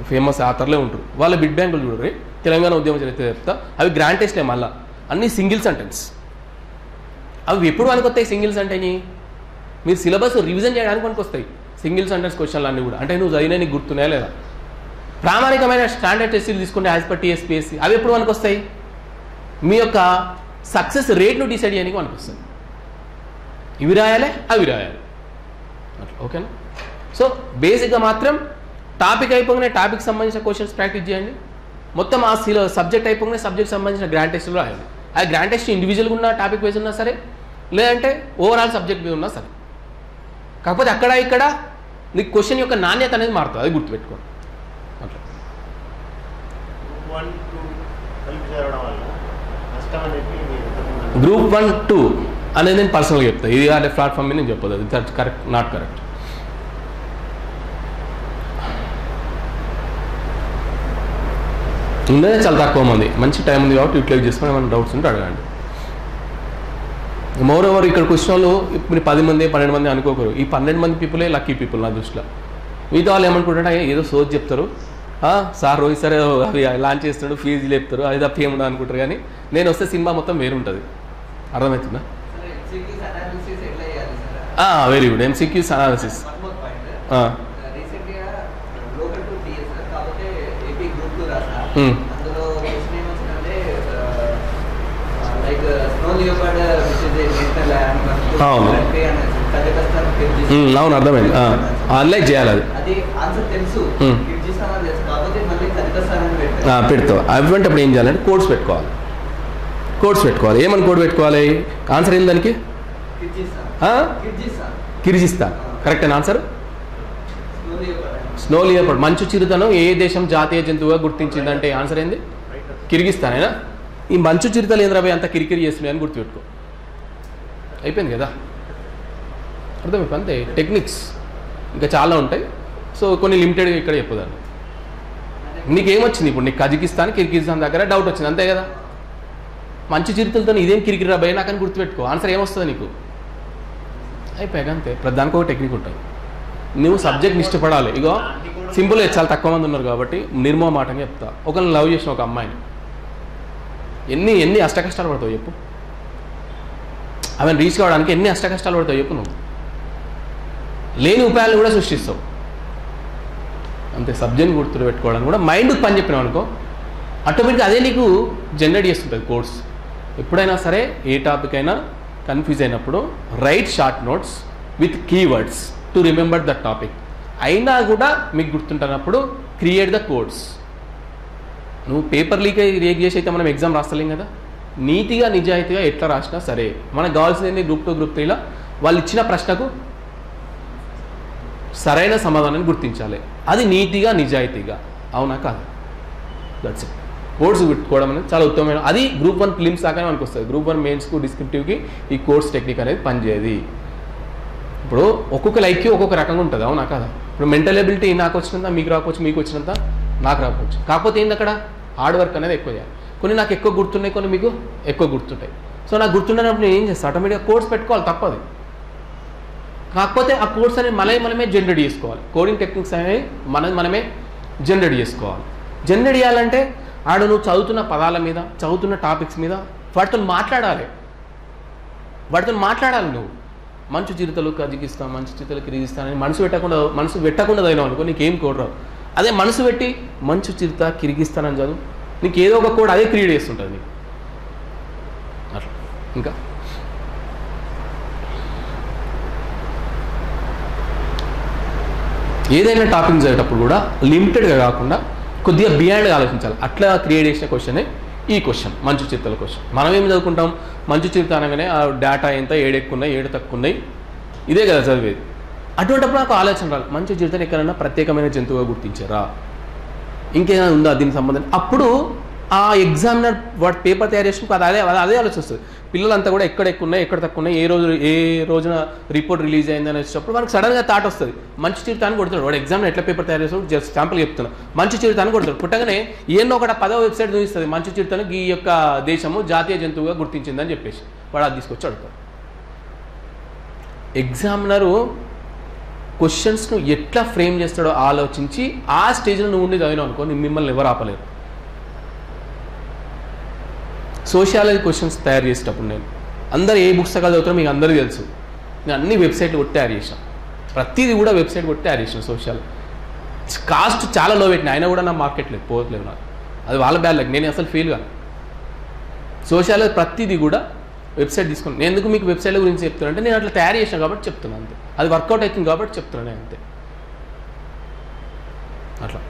ఫేమస్ ఆథర్లే ఉంటారు, వాళ్ళ బిడ్ బ్యాంకులు చూడరు. తెలంగాణ ఉద్యమ చరిత్ర చెప్తా, అవి గ్రాండ్ టెస్ట్లే, మళ్ళీ అన్ని సింగిల్ సెంటెన్స్. అవి ఎప్పుడు అనుకొస్తాయి సింగిల్ సెంటెన్స్? మీరు సిలబస్ రివిజన్ చేయడానికి పనికొస్తాయి సింగిల్ సెంటెన్స్ క్వశ్చన్లు అన్నీ కూడా. అంటే నువ్వు చదివినా నీకు గుర్తున్నాయా లేదా? ప్రామాణికమైన స్టాండర్డ్ టెస్టులు తీసుకుంటే యాజ్ పర్ TSPSC అవి ఎప్పుడు పనికొస్తాయి? మీ యొక్క సక్సెస్ రేట్ను డిసైడ్ చేయడానికి పనికొస్తుంది. ఇవి రాయాలి, అవి రాయాలి, అట్లా. ఓకేనా? సో బేసిక్గా మాత్రం టాపిక్ అయిపోగానే టాపిక్ సంబంధించిన క్వశ్చన్స్ ప్రాక్టీస్ చేయండి. మొత్తం ఆ సబ్జెక్ట్ అయిపోగానే సబ్జెక్ట్ సంబంధించిన గ్రాండ్ టెస్టులు రాయాలి. ఆ గ్రాండ్ టెస్ట్ ఇండివిజువల్గా ఉన్న టాపిక్ వైజ్ ఉన్నా సరే, లేదంటే ఓవరాల్ సబ్జెక్ట్ మీద ఉన్నా సరే. కాకపోతే అక్కడ ఇక్కడ నీకు క్వశ్చన్ యొక్క నాణ్యత అనేది మారుతుంది, అది గుర్తుపెట్టుకోండి. అట్లా గ్రూప్ 1, 2 అనేది నేను పర్సనల్గా చెప్తాను. ఇది అనే ప్లాట్ఫామ్ మీద నేను చెప్పదు, అది కరెక్ట్, నాట్ కరెక్ట్. ఉండేది చాలా తక్కువ మంది, మంచి టైం ఉంది కాబట్టి యూటిలైజ్ చేసుకొని ఏమైనా డౌట్స్ ఉంటే అడగండి. మోర్ ఓవర్ ఇక్కడికి వచ్చిన వాళ్ళు ఇప్పుడు 10 మంది 12 మంది అనుకోకరు. ఈ 12 మంది పీపులే లక్కీ పీపుల్ నా దృష్టిలో. మిగతా వాళ్ళు ఏమనుకుంటారంటే ఏదో సోజ్ చెప్తారు, సార్ రోజు సరే అవి లాంచ్ చేస్తున్నాడు, ఫీజు లేపుతారు, అది తప్ప ఏముండదు అనుకుంటారు. కానీ నేను వస్తే సినిమా మొత్తం వేరు ఉంటుంది. అర్థమవుతుందా? Very good. MCQs analysis. అవును, అర్థమైంది. ఆన్లైన్ చేయాలి, అది పెడతావు. అటువంటి అప్పుడు ఏం చేయాలంటే కోడ్స్ పెట్టుకోవాలి. ఏమని కోడ్ పెట్టుకోవాలి? ఆన్సర్ ఏంటి దానికి? కిర్గిజిస్తాన్. కరెక్ట్ అని ఆన్సర్. స్నో లియోపార్డ్, మంచు చిరుతను ఏ దేశం జాతీయ జంతువుగా గుర్తించిందంటే ఆన్సర్ ఏంది? కిర్గిస్తాన్. అయినా ఈ మంచు చిరుతలు ఏంద్రాబాయ్ అంత కిరికిరి చేస్తున్నాయని గుర్తుపెట్టుకో. అయిపోయింది కదా, అర్థమైపోయి. అంతే. టెక్నిక్స్ ఇంకా చాలా ఉంటాయి. సో కొన్ని లిమిటెడ్గా ఇక్కడ చెప్పదాన్ని. నీకేమొచ్చింది ఇప్పుడు? నీకు కజకిస్తాన్, కిర్గిజిస్తాన్ దగ్గర డౌట్ వచ్చింది, అంతే కదా. మంచు చిరుతలతో ఇదేం కిరికిరి రాబాయ్ నాకని గుర్తుపెట్టుకో. ఆన్సర్ ఏమొస్తుంది నీకు? అయిపోయాక అంతే. ప్రధానికి ఒక టెక్నిక్ ఉంటుంది. నువ్వు సబ్జెక్ట్ని ఇష్టపడాలి. ఇగో సింపుల్గా చాలా తక్కువ మంది ఉన్నారు కాబట్టి నిర్మోహమాటంగా చెప్తా. ఒకరిని లవ్ చేసిన ఒక అమ్మాయిని ఎన్ని అష్టకష్టాలు పడతావు చెప్పు? ఆమెను రీచ్ కావడానికి ఎన్ని అష్టకష్టాలు పడతావు చెప్పు? నువ్వు లేని ఉపాయాలను కూడా సృష్టిస్తావు. అంతే. సబ్జెక్ట్ని గుర్తు పెట్టుకోవడానికి కూడా మైండ్కి పని చెప్పినావు అనుకో, ఆటోమేటిక్గా అదే నీకు జనరేట్ చేస్తుంటుంది కోడ్స్. ఎప్పుడైనా సరే ఏ టాపిక్ అయినా కన్ఫ్యూజ్ అయినప్పుడు right short notes with keywords to remember the topic. అయినా కూడా మీకు గుర్తుంటున్నప్పుడు క్రియేట్ ద కోడ్స్. నువ్వు పేపర్ లీక్ చేసి అయితే మనం ఎగ్జామ్ రాస్తలేం కదా. నీతిగా నిజాయితీగా ఎట్లా రాసినా సరే మనకు కావాల్సింది గ్రూప్ 2 గ్రూప్ 3లో వాళ్ళు ఇచ్చిన ప్రశ్నకు సరైన సమాధానాన్ని గుర్తించాలి. అది నీతిగా నిజాయితీగా, అవునా కాదు? That's it. కోడ్స్ పెట్టుకోవడం అనేది చాలా ఉత్తమమైన, అది గ్రూప్ 1 ప్రిలిమ్స్ దాకా మనకు వస్తుంది. గ్రూప్ 1 మెయిన్స్కు డిస్క్రిప్టివ్కి ఈ కోడ్స్ టెక్నిక్ అనేది పనిచేయదు. ఇప్పుడు ఒక్కొక్క లైక్కి ఒక్కొక్క రకంగా ఉంటుంది, అవునా కదా. ఇప్పుడు మెంటల్ ఎబిలిటీ నాకు వచ్చినంత మీకు రాకపోవచ్చు, మీకు వచ్చినంత నాకు రాకపోవచ్చు. కాకపోతే ఏంది అక్కడ హార్డ్ వర్క్ అనేది ఎక్కువ చేయాలి. కొన్ని నాకు ఎక్కువ గుర్తున్నాయి, కొన్ని మీకు ఎక్కువ గుర్తుంటాయి. సో నాకు గుర్తుండేటప్పుడు నేను ఏం చేస్తాను, ఆటోమేటిక్గా కోడ్స్ పెట్టుకోవాలి, తప్పదు. కాకపోతే ఆ కోడ్స్ అనేవి మనమే జనరేట్ చేసుకోవాలి. కోడింగ్ టెక్నిక్స్ అనేవి మనమే జనరేట్ చేసుకోవాలి. జనరేట్ చేయాలంటే ఆడ నువ్వు చదువుతున్న పదాల మీద, చదువుతున్న టాపిక్స్ మీద వాటితో మాట్లాడాలి. నువ్వు మంచు చిరుతలు కజికిస్తాను, మంచు చిరుతలు కిరిగిస్తాను అని మనసు పెట్టకుండా అయినావు అనుకో, నీకేం కోడ్ రావు. అదే మనసు పెట్టి మంచు చిరుత కిరిగిస్తానని చదువు, నీకు ఏదో ఒక కోడ్ అదే క్రియేట్ చేస్తుంటుంది నీకు. అట్లా ఇంకా ఏదైనా టాపిక్ చదివేటప్పుడు కూడా లిమిటెడ్గా కాకుండా కొద్దిగా బియాండ్గా ఆలోచించాలి. అట్లా క్రియేట్ చేసిన క్వశ్చనే ఈ క్వశ్చన్, మంచు చిరుతల క్వశ్చన్. మనం ఏం చదువుకుంటాం, మంచు చిరుత అనగానే ఆ డేటా ఎంత, 7 ఎక్కువ ఉన్నాయి, 7 తక్కువ ఉన్నాయి, ఇదే కదా చదివేది. అటువంటిప్పుడు నాకు ఆలోచన రాలి, మంచు చిరుతను ఎక్కడైనా ప్రత్యేకమైన జంతువుగా గుర్తించారా, ఇంకేమైనా ఉందా దీనికి సంబంధం. అప్పుడు ఆ ఎగ్జామినర్ వాటి పేపర్ తయారు చేసినప్పుడు అదే ఆలోచన వస్తుంది. పిల్లలంతా కూడా ఎక్కడ ఎక్కువ ఉన్నాయి, ఎక్కడ తక్కువ ఉన్నాయి, ఏ రోజున రిపోర్ట్ రిలీజ్ అయిందని వచ్చేటప్పుడు మనకు సడన్గా థాట్ వస్తుంది, మంచి చిరుతాన్ని కొడుతున్నాడు వాడు. ఎగ్జామ్లో ఎట్లా పేపర్ తయారు చేస్తాడు, జస్ట్ శాంపుల్ చెప్తున్నాడు, మంచి చిరుతాన్ని కొడతాడు. పుట్టగానే ఏన్నో ఒకటి 10వ వెబ్సైట్ చూపిస్తుంది, మంచి చిరుతను ఈ యొక్క దేశము జాతీయ జంతువుగా గుర్తించిందని చెప్పేసి వాడు అది తీసుకొచ్చి అడుగుతాడు. ఎగ్జామినరు క్వశ్చన్స్ను ఎట్లా ఫ్రేమ్ చేస్తాడో ఆలోచించి ఆ స్టేజ్లో నువ్వు ఉండి చదివినావు అనుకో, మిమ్మల్ని ఎవరు ఆపలేరు. సోషియాలజీ క్వశ్చన్స్ తయారు చేసేటప్పుడు నేను అందరు ఏ పుస్తకాలు చదువుతారో మీకు అందరికీ తెలుసు. నేను అన్ని వెబ్సైట్లు కొట్టి తయారు చేసాను, ప్రతిదీ కూడా వెబ్సైట్ కొట్టి తయారు చేసాను. సోషియాలజీ కాస్ట్ చాలా లో పెట్టిన, అయినా కూడా నా మార్కెట్ లేదు, పోవట్లేదు నాకు. అది వాళ్ళ బ్యాడ్ లైక్, నేను అసలు ఫీల్ కాదు. సోషియాలజీ ప్రతిదీ కూడా వెబ్సైట్ తీసుకున్నాను. నేను ఎందుకు మీకు వెబ్సైట్ల గురించి చెప్తున్నాను అంటే, నేను అట్లా తయారు చేసాను కాబట్టి చెప్తున్నాను అంతే. అది వర్కౌట్ అవుతుంది కాబట్టి చెప్తున్నాను నేను అంతే. అట్లా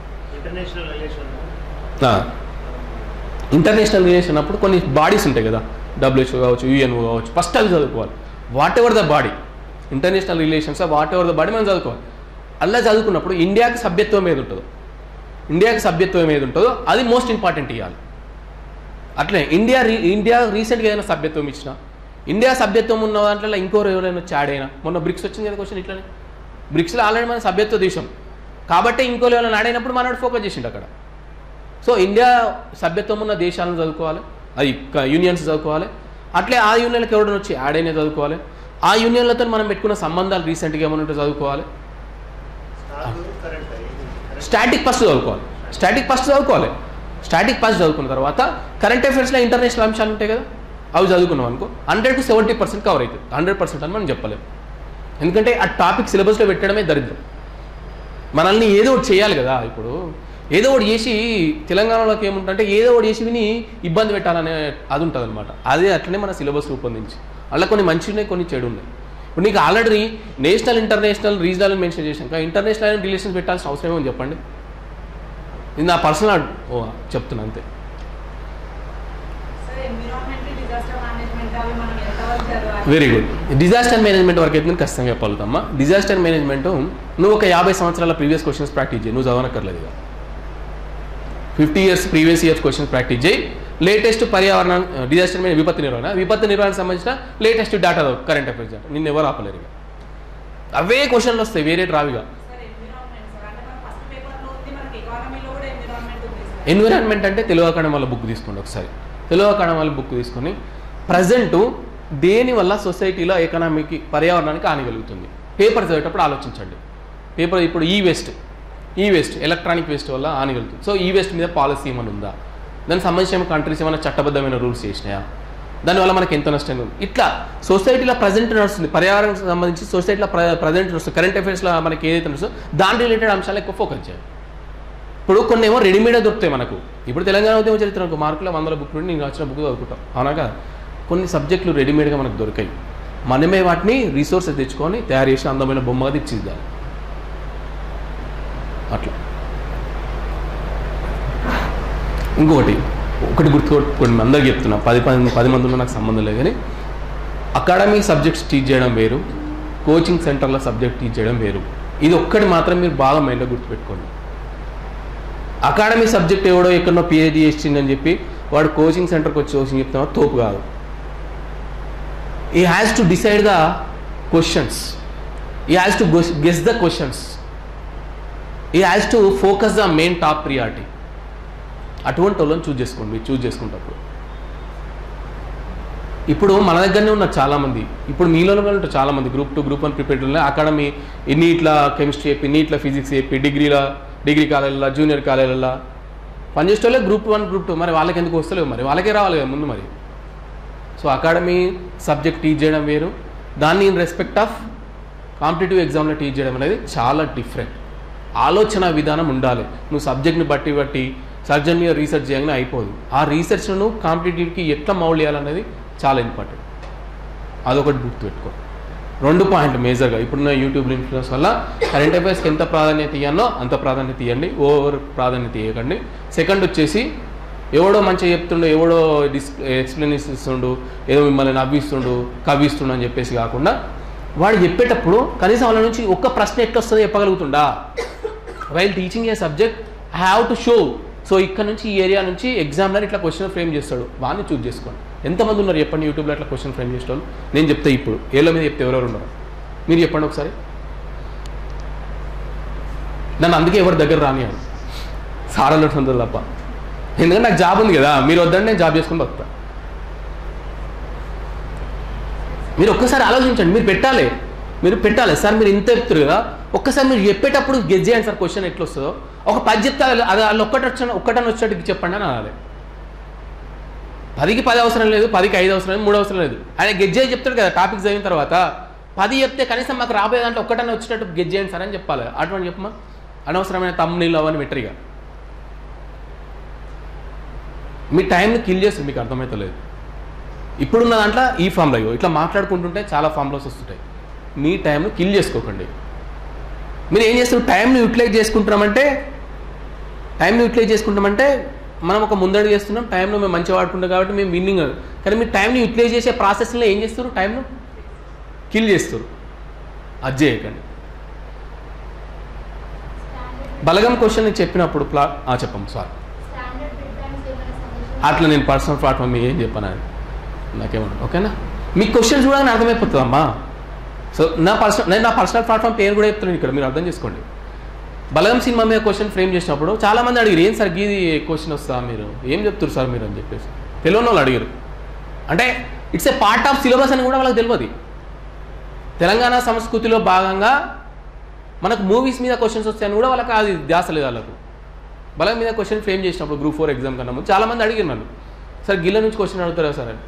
ఇంటర్నేషనల్ రిలేషన్ అప్పుడు కొన్ని బాడీస్ ఉంటాయి కదా, WHO కావచ్చు, UN కావచ్చు, ఫస్ట్ అవి చదువుకోవాలి. What ever the body, international relations what ever the body మనం చదువుకోవాలి. అలా చదువుకున్నప్పుడు ఇండియాకి సభ్యత్వం ఏది ఉంటుందో అది మోస్ట్ ఇంపార్టెంట్ ఇవ్వాలి. అట్లనే ఇండియా రీసెంట్గా ఏదైనా సభ్యత్వం ఇచ్చినా, ఇండియా సభ్యత్వం ఉన్న దాంట్లో ఇంకోరు ఎవరైనా చాడ్ అయినా, మొన్న బ్రిక్స్ వచ్చింది కదా క్వశ్చన్, ఇట్లానే బ్రిక్స్లో ఆల్రెడీ మన సభ్యత్వ దేశం కాబట్టి ఇంకోరు ఎవరైనా యాడ్ అయినప్పుడు మనోడు ఫోకస్ చేసిండు అక్కడ. సో ఇండియా సభ్యత్వం ఉన్న దేశాలను చదువుకోవాలి, అది యూనియన్స్ చదువుకోవాలి. అట్లే ఆ యూనియన్లకు ఎవరైనా వచ్చి యాడ్ అయినా చదువుకోవాలి. ఆ యూనియన్లతో మనం పెట్టుకున్న సంబంధాలు రీసెంట్గా ఏమైనా ఉంటే చదువుకోవాలి. స్టాటిక్ ఫస్ట్ చదువుకోవాలి. స్టాటిక్ ఫస్ట్ చదువుకున్న తర్వాత కరెంట్ అఫైర్స్లో ఇంటర్నేషనల్ అంశాలు ఉంటాయి కదా, అవి చదువుకున్నాం అనుకో 100 to 70% కవర్ అవుతుంది. 100% అని మనం చెప్పలేము, ఎందుకంటే ఆ టాపిక్ సిలబస్లో పెట్టడమే దరిద్రం. మనల్ని ఏదో ఒకటి చేయాలి కదా. ఇప్పుడు ఏదో ఒకటి చేసి తెలంగాణలోకి ఏముంటుందంటే ఏదో ఒకటి చేసి విని ఇబ్బంది పెట్టాలనే అది ఉంటుంది అనమాట. అదే అట్లనే మన సిలబస్ రూపొందించి అలా కొన్ని మంచి ఉన్నాయి, కొన్ని చెడు ఉన్నాయి. ఇప్పుడు నీకు already national, international, regional mention చేశాక ఇంటర్నేషనల్ రిలేషన్స్ పెట్టాల్సిన అవసరం ఏమని చెప్పండి. ఇది నా పర్సనల్ చెప్తున్నా అంతే. Very good. డిజాస్టర్ మేనేజ్మెంట్ వరకు అయితే నేను ఖచ్చితంగా చెప్పగలుగుతామా. డిజాస్టర్ మేనేజ్మెంట్ నువ్వు ఒక 50 సంవత్సరాల ప్రీవియస్ క్వశ్చన్స్ ప్రాక్టీస్ చేయి, నువ్వు చదవనక్కర్లేదు. ఇక 50 years previous years questions practice చేయి. లేటెస్ట్ పర్యావరణ డిజాస్టర్ మీద విపత్తు నిర్వహణకు సంబంధించిన latest data current affairs data నిన్ను ఎవరు ఆపలేరు. ఇక అవే క్వశ్చన్లు వస్తాయి, వేరే రావిగా. ఎన్విరాన్మెంట్ అంటే తెలుగు అకాడమీ వాళ్ళ బుక్ తీసుకోండి ఒకసారి. తెలుగు అకాడమీ వాళ్ళ బుక్ తీసుకొని ప్రజెంట్ దేనివల్ల సొసైటీలో ఎకనామీకి, పర్యావరణానికి హాని కలుగుతుంది పేపర్ చదివేటప్పుడు ఆలోచించండి. పేపర్ ఇప్పుడు ఈ వేస్ట్ ఎలక్ట్రానిక్ వేస్ట్ వల్ల హాని కలుగుతుంది. సో ఈ వేస్ట్ మీద పాలసీ ఏమైనా ఉందా, దానికి సంబంధించిన కంట్రీస్ ఏమైనా చట్టబద్ధమైన రూల్స్ చేసినాయా, దానివల్ల మనకి ఎంత నష్టం ఉంది. ఇట్లా సొసైటీలో ప్రజెంట్ నడుస్తుంది, పర్యావరణానికి సంబంధించి సొసైటీలో ప్రజెంట్ నడుస్తుంది, కరెంట్ అఫైర్స్లో మనకి ఏదైతే నడుస్తుందో దాని రిలేటెడ్ అంశాలు ఎక్కువ ఫోకస్ చేయాలి. ఇప్పుడు కొన్ని ఏమో రెడీమేడ్గా దొరుకుతాయి మనకు. ఇప్పుడు తెలంగాణ ఉద్యమ చరిత్ర మార్కులు 100 బుక్ నుండి నేను వచ్చిన బుక్ చదువుకుంటాం, అవునాగా. కొన్ని సబ్జెక్టులు రెడీమేడ్గా మనకు దొరికాయి, మనమే వాటిని రిసోర్సెస్ తెచ్చుకొని తయారు చేసి అందమైన బొమ్మగా తెచ్చిద్దాం. అట్లా ఒకటి గుర్తుకొట్టుకోండి, అందరికి చెప్తున్నా, 10 మందిలో నాకు సంబంధం లేదు. కానీ అకాడమిక్ సబ్జెక్ట్స్ టీచ్ చేయడం వేరు, కోచింగ్ సెంటర్లో సబ్జెక్ట్ టీచ్ చేయడం వేరు. ఇది ఒక్కటి మాత్రం మీరు బాగా మైండ్లో గుర్తుపెట్టుకోండి. అకాడమీ సబ్జెక్ట్ ఎవడో ఎక్కడో పిహెచ్డీ చేసిందని చెప్పి వాడు కోచింగ్ సెంటర్కి వచ్చి కోచింగ్ చెప్తున్నా తోపు కాదు. He has to decide the questions, he has to guess the questions, he has to focus the main top priority. అటువంటి వాళ్ళని చూజ్ చేసుకోండి. మీరు చూజ్ చేసుకుంటప్పుడు ఇప్పుడు మన దగ్గరనే ఉన్నారు చాలామంది, ఇప్పుడు మీలో ఉంటారు చాలామంది గ్రూప్ 2 గ్రూప్ 1 ప్రిపేర్ అకాడమీ ఇన్ని ఇట్లా కెమిస్ట్రీ చెప్పి, ఇన్ని ఇట్లా ఫిజిక్స్ చెప్పి, డిగ్రీ కాలేజీలో జూనియర్ కాలేజీలలో పనిచేసేవాళ్ళే గ్రూప్ 1 గ్రూప్ 2. మరి వాళ్ళకి ఎందుకు వస్తలేవు? మరి వాళ్ళకే రావాలి కదా ముందు మరి. సో అకాడమీ సబ్జెక్ట్ టీచ్ చేయడం వేరు, దాన్ని ఇన్ రెస్పెక్ట్ ఆఫ్ కాంపిటేటివ్ ఎగ్జామ్లో టీచ్ చేయడం అనేది చాలా డిఫరెంట్. ఆలోచన విధానం ఉండాలి. నువ్వు సబ్జెక్ట్ని బట్టి సబ్జెక్ట్ మీద రీసెర్చ్ చేయగానే అయిపోదు. ఆ రీసెర్చ్ను కాంపిటేటివ్కి ఎట్లా మౌల్డ్ చేయాలనేది చాలా ఇంపార్టెంట్. అదొకటి గుర్తుపెట్టుకో. 2 పాయింట్ మేజర్గా ఇప్పుడున్న యూట్యూబ్ ఇన్ఫ్లుయెన్స్ వల్ల కరెంట్ అఫైర్స్కి ఎంత ప్రాధాన్యత ఇవ్వనో అంత ప్రాధాన్యత ఇవ్వండి, ఓవర్ ప్రాధాన్యత ఇవ్వకండి. సెకండ్ వచ్చేసి ఎవడో మంచిగా చెప్తుండు, ఎవడో ఎక్స్ప్లెనేషన్ ఇస్తుండు, ఏదో మిమ్మల్ని నవ్విస్తుండు కవ్విస్తుండు అని చెప్పేసి కాకుండా వాడు చెప్పేటప్పుడు కనీసం వాళ్ళ నుంచి ఒక్క ప్రశ్న ఎట్లా వస్తుందో చెప్పగలుగుతుండా. While teaching a subject I have to show. So ఇక్కడ నుంచి ఈ ఏరియా నుంచి ఎగ్జామ్లో ఇట్లా క్వశ్చన్ ఫ్రేమ్ చేస్తాడు, వాడిని చూజ్ చేసుకోండి. ఎంతమంది ఉన్నారు చెప్పండి యూట్యూబ్లో అట్లా క్వశ్చన్ ఫ్రేమ్ చేసేవాళ్ళు? నేను చెప్తే ఇప్పుడు ఏళ్ళ మీద చెప్తే ఎవరెవరు ఉన్నారు మీరు చెప్పండి ఒకసారి. నన్ను అందుకే ఎవరి దగ్గర రానియాను సారాలు ఉంటుంది తప్ప, ఎందుకంటే నాకు జాబ్ ఉంది కదా. మీరు వద్దండి నేను జాబ్ చేసుకుని వస్తా. మీరు ఒక్కసారి ఆలోచించండి. మీరు పెట్టాలి సార్. మీరు ఇంత చెప్తారు కదా, ఒక్కసారి మీరు చెప్పేటప్పుడు గెస్ చేయండి సార్ క్వశ్చన్ ఎట్లా వస్తుందో. ఒక 10 చెప్తే అది వాళ్ళు ఒక్కటని వచ్చేటట్టు చెప్పండి అని అనాలి. 10కి 10 అవసరం లేదు, 10కి 5 అవసరం లేదు, 3 అవసరం లేదు. ఆయన గెస్ చేసి చెప్తాడు కదా టాపిక్స్ అయిన తర్వాత. 10 చెప్తే కనీసం మాకు రాబోయే దాంట్లో ఒక్కటని వచ్చేటట్టు గెస్ చేయండి సార్ అని చెప్పాలి. అటువంటి చెప్పమా. అనవసరమైన తమ్ముళ్ళు అవన్నీ మెట్టరిగా మీ టైంని కిల్ చేస్తుంది, మీకు అర్థమవుతలేదు. ఇప్పుడున్న దాంట్లో ఈ ఫామ్లో ఇట్లా మాట్లాడుకుంటుంటే చాలా ఫామ్లోస్ వస్తుంటాయి. మీ టైంను కిల్ చేసుకోకండి. మీరు ఏం చేస్తారు? టైంని యూటిలైజ్ చేసుకుంటామంటే మనం ఒక ముందడుగు చేస్తున్నాం, టైంలో మేము మంచిగా వాడుకుంటాం కాబట్టి మేము విన్నింగ్. కానీ మీరు టైంని యూటిలైజ్ చేసే ప్రాసెస్లో ఏం చేస్తారు? టైంను కిల్ చేస్తారు. అది చేయకండి. బలగం క్వశ్చన్ చెప్పినప్పుడు చెప్పండి సార్. అట్లా నేను పర్సనల్ ప్లాట్ఫామ్ మీకు ఏం చెప్పాను నాకేమన్నా ఓకేనా? మీ క్వశ్చన్స్ కూడా నాకు అర్థమైపోతుందమ్మా. సో నా పర్సనల్ ప్లాట్ఫామ్ పేరు కూడా చెప్తున్నాను ఇక్కడ, మీరు అర్థం చేసుకోండి. బలగం సినిమా మీద క్వశ్చన్ ఫ్రేమ్ చేసినప్పుడు చాలామంది అడిగారు, ఏం సార్ గీది క్వశ్చన్ వస్తా మీరు ఏం చెప్తారు సార్ మీరు అని చెప్పేసి తెలియని వాళ్ళు అడిగారు. అంటే it's a part of syllabus అని కూడా వాళ్ళకి తెలియదు. తెలంగాణ సంస్కృతిలో భాగంగా మనకు మూవీస్ మీద క్వశ్చన్స్ వస్తాయని కూడా వాళ్ళకి అది ధ్యాస లేదు. వాళ్ళకు బలగం మీద క్వశ్చన్ ఫ్రేమ్ చేసినప్పుడు గ్రూప్ 4 ఎగ్జామ్ కన్నా ముందు చాలామంది అడిగారు నన్ను, సార్ గిల్ల నుంచి క్వశ్చన్ అడుగుతారా సార్ అని.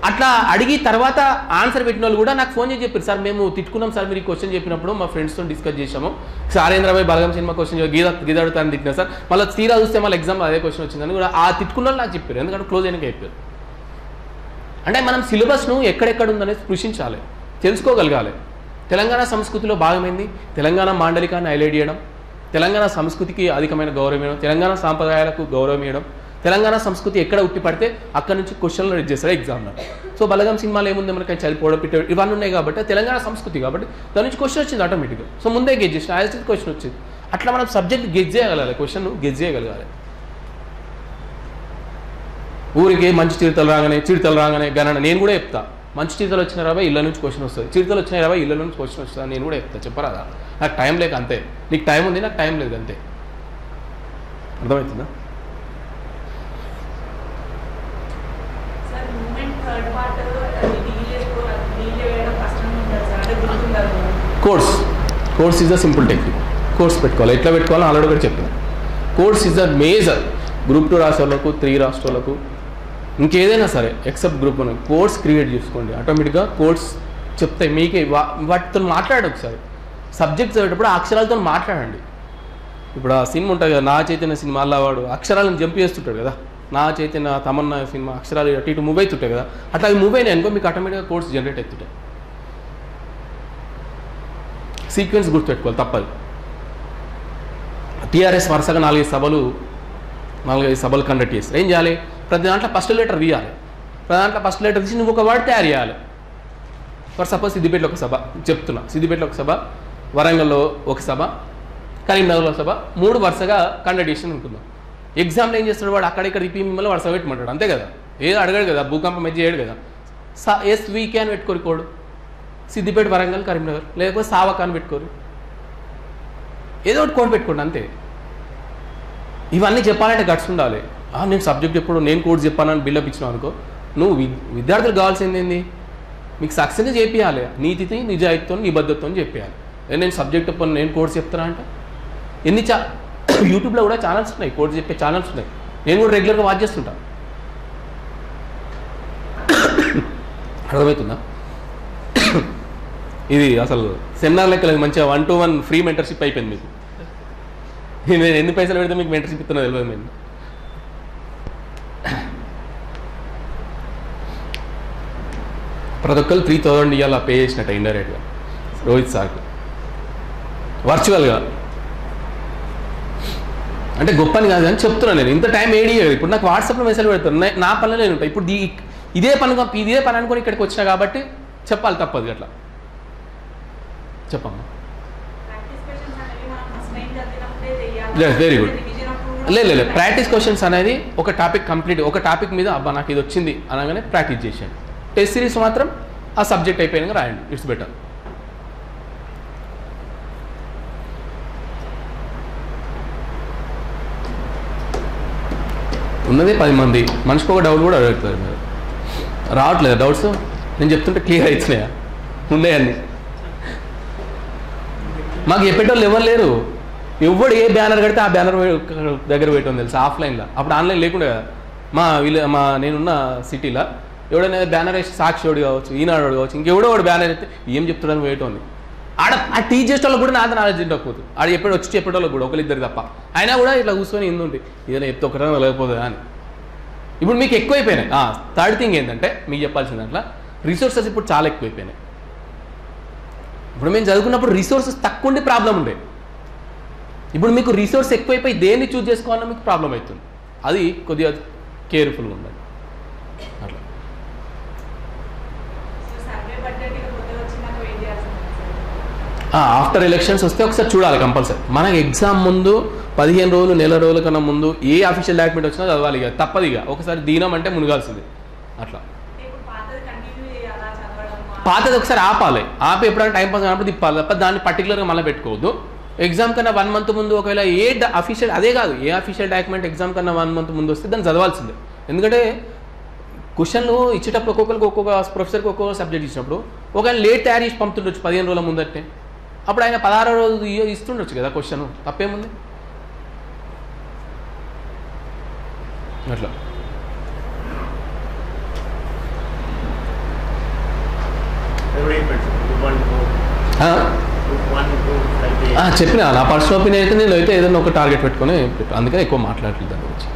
అట్లా అడిగి తర్వాత ఆన్సర్ పెట్టిన వాళ్ళు కూడా నాకు ఫోన్ చేసి చెప్పారు, సార్ మేము తిట్టుకున్నాం సార్ మీరు ఈ క్వశ్చన్ చెప్పినప్పుడు మా ఫ్రెండ్స్తో డిస్కస్ చేసాము, సారేంద్రబాయ్ బలగం సినిమా క్వశ్చన్ గీద అడుగుతారని తిట్టినా సార్, మళ్ళీ తీరా చూస్తే మళ్ళీ ఎగ్జామ్ అదే క్వశ్చన్ వచ్చిందని కూడా ఆ తిట్టుకున్న వాళ్ళు నాకు చెప్పారు. ఎందుకంటే క్లోజ్ అయినాక చెప్పారు. అంటే మనం సిలబస్ను ఎక్కడెక్కడ ఉందనేది స్పృశించాలి, తెలుసుకోగలగాలి. తెలంగాణ సంస్కృతిలో భాగమైంది తెలంగాణ మాండలికాన్ని హైలైట్ చేయడం, తెలంగాణ సంస్కృతికి అధికమైన గౌరవం ఇవ్వడం, తెలంగాణ సాంప్రదాయాలకు గౌరవం ఇవ్వడం, తెలంగాణ సంస్కృతి ఎక్కడ ఉట్టిపడితే అక్కడ నుంచి క్వశ్చన్లు రెడీ చేస్తారు ఎగ్జామ్లో. సో బలగం సినిమాలో ఏముంది మనకి చనిపోవడం పెట్టడం ఇవన్నీ ఉన్నాయి కాబట్టి తెలంగాణ సంస్కృతి కాబట్టి దాని నుంచి క్వశ్చన్ వచ్చింది ఆటోమేటిక్గా. సో ముందే గెజ్ చేసిన యాజ్ ఇట్ క్వశ్చన్ వచ్చింది. అట్లా మనం సబ్జెక్ట్ గెజ్ చేయగలగాలి, క్వశ్చన్ గెజ్ చేయగలగాలి. ఊరికి మంచి చిరుతలు రాగానే గణన నేను కూడా చెప్తా, మంచి చిరుతలు వచ్చిన 20 ఇళ్ళ నుంచి క్వశ్చన్ వస్తుంది, చిరుతలు వచ్చిన 20 ఇళ్ళ నుంచి క్వశ్చన్ వస్తుంది నేను కూడా చెప్తా. చెప్పరాదా? నాకు టైం లేక అంతే, నీకు టైం ఉంది నాకు టైం లేదు అంతే. అర్థమవుతుందా? Course is the simple technique. Course పెట్టుకోవాలి, ఎట్లా పెట్టుకోవాలో ఆల్రెడీ కూడా చెప్పాను. Course is the major. Group 2 రాసే వాళ్ళకు 3 రాసే వాళ్ళకు ఇంకేదైనా సరే ఎక్సెప్ట్ గ్రూప్ 1 కోర్స్ క్రియేట్ చేసుకోండి. ఆటోమేటిక్గా కోర్స్ చెప్తాయి మీకే. వాటితో మాట్లాడండి ఒకసారి. సబ్జెక్ట్ చదివేటప్పుడు ఆ అక్షరాలతో మాట్లాడండి. ఇప్పుడు ఆ సినిమా ఉంటుంది కదా, నా చైతన్య సినిమా, అలా వాడు అక్షరాలను జంప్ చేస్తుంటాడు కదా, నా చైతన్య తమన్నా సినిమా అక్షరాలు అటు ఇటు మూవ్ అవుతుంటాయి కదా, అట్లా అవి మూవ్ అయినాయి అనుకో మీకు ఆటోమేటిక్గా కోర్స్ జనరేట్ అవుతుంటాయి. సీక్వెన్స్ గుర్తుపెట్టుకోవాలి, తప్పదు. టీఆర్ఎస్ వరుసగా 4-5 సభలు కండక్ట్ చేస్తారు. ఏం చేయాలి? ప్రతి దాంట్లో ఫస్ట్ లెటర్ తీయాలి. ప్రతి దాంట్లో ఫస్ట్ లెటర్ తీసి నువ్వు ఒక వర్డ్ తయారు చేయాలి. ఫర్ సపోజ్ సిద్దిపేటలో ఒక సభ చెప్తున్నా, సిద్దిపేటలో ఒక సభ, వరంగల్లో ఒక సభ, కరీంనగర్లో సభ, 3 వరుసగా కండక్ట్ చేసి అనుకుందాం. ఎగ్జామ్లో ఏం చేస్తాడు వాడు అక్కడిక్కడ తిప్పి మిమ్మల్ని వాడు సవెట్టమంటాడు అంతే కదా, ఏదో అడగాడు కదా, భూకంపం మెచ్చి చేయడు కదా. SVK అని పెట్టుకోరు కోడు, సిద్దిపేట వరంగల్ కరీంనగర్, లేకపోతే సావక్ అని పెట్టుకోరు, ఏదో ఒకటి కోడ్ పెట్టుకోండి అంతే. ఇవన్నీ చెప్పాలంటే గట్స్ ఉండాలి. నేను సబ్జెక్ట్ ఎప్పుడు నేను కోడ్స్ చెప్పానని బిల్డప్ ఇచ్చినావు అనుకో, నువ్వు విద్యార్థులకు కావాల్సింది ఏంది, మీకు సక్సెస్ చేపియాలి, నీతితో నిజాయితీతో నిబద్ధతతో చెప్పేయాలి. నేను సబ్జెక్ట్ చెప్పాను నేను కోడ్స్ చెప్తానా అంటే ఎన్ని యూట్యూబ్లో కూడా ఛానల్స్ ఉన్నాయి, కోడ్స్ చెప్పే ఛానల్స్ ఉన్నాయి, నేను కూడా రెగ్యులర్గా వాచ్ చేస్తుంటా. అర్థమవుతుందా? ఇది అసలు సెమినార్ లెక్కలేదు, మంచిగా 1-to-1 ఫ్రీ మెంటర్షిప్ అయిపోయింది మీకు. నేను ఎన్ని పైసలు పెడితే మీకు మెంటర్షిప్ ఇస్తున్నా తెలియదు. నేను ప్రతి ఒక్కరు 3000 ఇవాళ పే చేసినట్టు ఇండైరెక్ట్గా రోహిత్ సార్కి వర్చువల్గా. అంటే గొప్పని కాదు అని చెప్తున్నాను నేను. ఇంత టైం ఏడి ఇప్పుడు నాకు వాట్సాప్లో మెసేజ్ పెడతాను, నా పనిలో నేను ఉంటాను. ఇప్పుడు ఇదే పని అనుకుని ఇక్కడికి వచ్చినా కాబట్టి చెప్పాలి, తప్పదు. అట్లా చెప్పమ్మా. Very good. లేదు ప్రాక్టీస్ క్వశ్చన్స్ అనేది ఒక టాపిక్ కంప్లీట్, ఒక టాపిక్ మీద అబ్బా నాకు ఇది వచ్చింది అనగానే ప్రాక్టీస్ చేసాను. టెస్ట్ సిరీస్ మాత్రం ఆ సబ్జెక్ట్ అయిపోయినాక రాయండి, ఇట్స్ బెటర్. ఉన్నదే 10 మంది, మనిషికి ఒక డౌట్ కూడా అడుగుతారు. మీరు రావట్లేదు డౌట్స్, నేను చెప్తుంటే క్లియర్ అవుతున్నాయా? ఉన్నాయన్నీ మాకు చెప్పేటోళ్ళు ఎవరు లేరు. ఎవడు ఏ బ్యానర్ కడితే ఆ బ్యానర్ దగ్గర పెట్టడం తెలుసు ఆఫ్లైన్లో. అప్పుడు ఆన్లైన్ లేకుండా కదా. నేనున్న సిటీలో ఎవడైనా బ్యానర్ వేసి సాక్షివాడు కావచ్చు, ఈనాడు కావచ్చు, ఇంకెవడో వాడు బ్యానర్ అయితే ఏం చెప్తాడని వేయటం. ఆ టీచ్ చేసేటోళ్ళకి కూడా నాది నాలెడ్జ్ ఉండకపోతుంది, వచ్చి చెప్పేటోళ్ళకి కూడా ఒకరిద్దరు తప్ప. అయినా కూడా ఇట్లా కూర్చొని ఎందుంటే ఏదైనా చెప్తే ఒకటే వెళ్ళకపోతుందా అని. ఇప్పుడు మీకు ఎక్కువైపోయినాయి. థర్డ్ థింగ్ ఏంటంటే మీకు చెప్పాల్సింది దాంట్లో రిసోర్సెస్ ఇప్పుడు చాలా ఎక్కువైపోయినాయి. ఇప్పుడు మేము చదువుకున్నప్పుడు రిసోర్సెస్ తక్కువ ఉండి ప్రాబ్లం ఉండే. ఇప్పుడు మీకు రిసోర్స్ ఎక్కువైపోయి దేన్ని చూజ్ చేసుకోవాలన్నా మీకు ప్రాబ్లం అవుతుంది. అది కొద్దిగా కేర్ఫుల్గా ఉండాలి. అట్లా ఆఫ్టర్ ఎలక్షన్స్ వస్తే ఒకసారి చూడాలి కంపల్సరీ. మనకి ఎగ్జామ్ ముందు 15 రోజులు నెల రోజుల కన్నా ముందు ఏ అఫీషియల్ డాక్యుమెంట్ వచ్చినా చదవాలి. ఇక తప్పదు. ఇక ఒకసారి దీనం అంటే మునగాల్సింది. అట్లా పాతది ఒకసారి ఆపాలి. ఆపి ఎప్పుడైనా టైం పాస్ కానప్పుడు తిప్పాలి తప్ప దాన్ని పర్టికులర్గా మళ్ళీ పెట్టుకోవద్దు. ఎగ్జామ్ కన్నా 1 month ముందు ఒకవేళ అఫీషియల్ అదే కాదు ఏ అఫీషియల్ డాక్యుమెంట్ ఎగ్జామ్ కన్నా 1 month ముందు వస్తే దాన్ని చదవాల్సిందే. ఎందుకంటే క్వశ్చన్లు ఇచ్చేటప్పుడు ఒక్కొక్క ప్రొఫెసర్కి ఒక్కొక్క సబ్జెక్ట్ ఇచ్చినప్పుడు ఒకవేళ లేట్ తయారు చేసి పంపుతుండొచ్చు 15 రోజుల ముందటే. అప్పుడు ఆయన 16వ రోజు ఇస్తుండొచ్చు కదా క్వశ్చన్, తప్పేముంది. అట్లా చెప్పిన నా పర్సనల్ ఒపీనియన్ అయితే నేను అయితే ఏదైనా ఒక టార్గెట్ పెట్టుకొని అందుకని ఎక్కువ మాట్లాడలేదు దాని గురించి.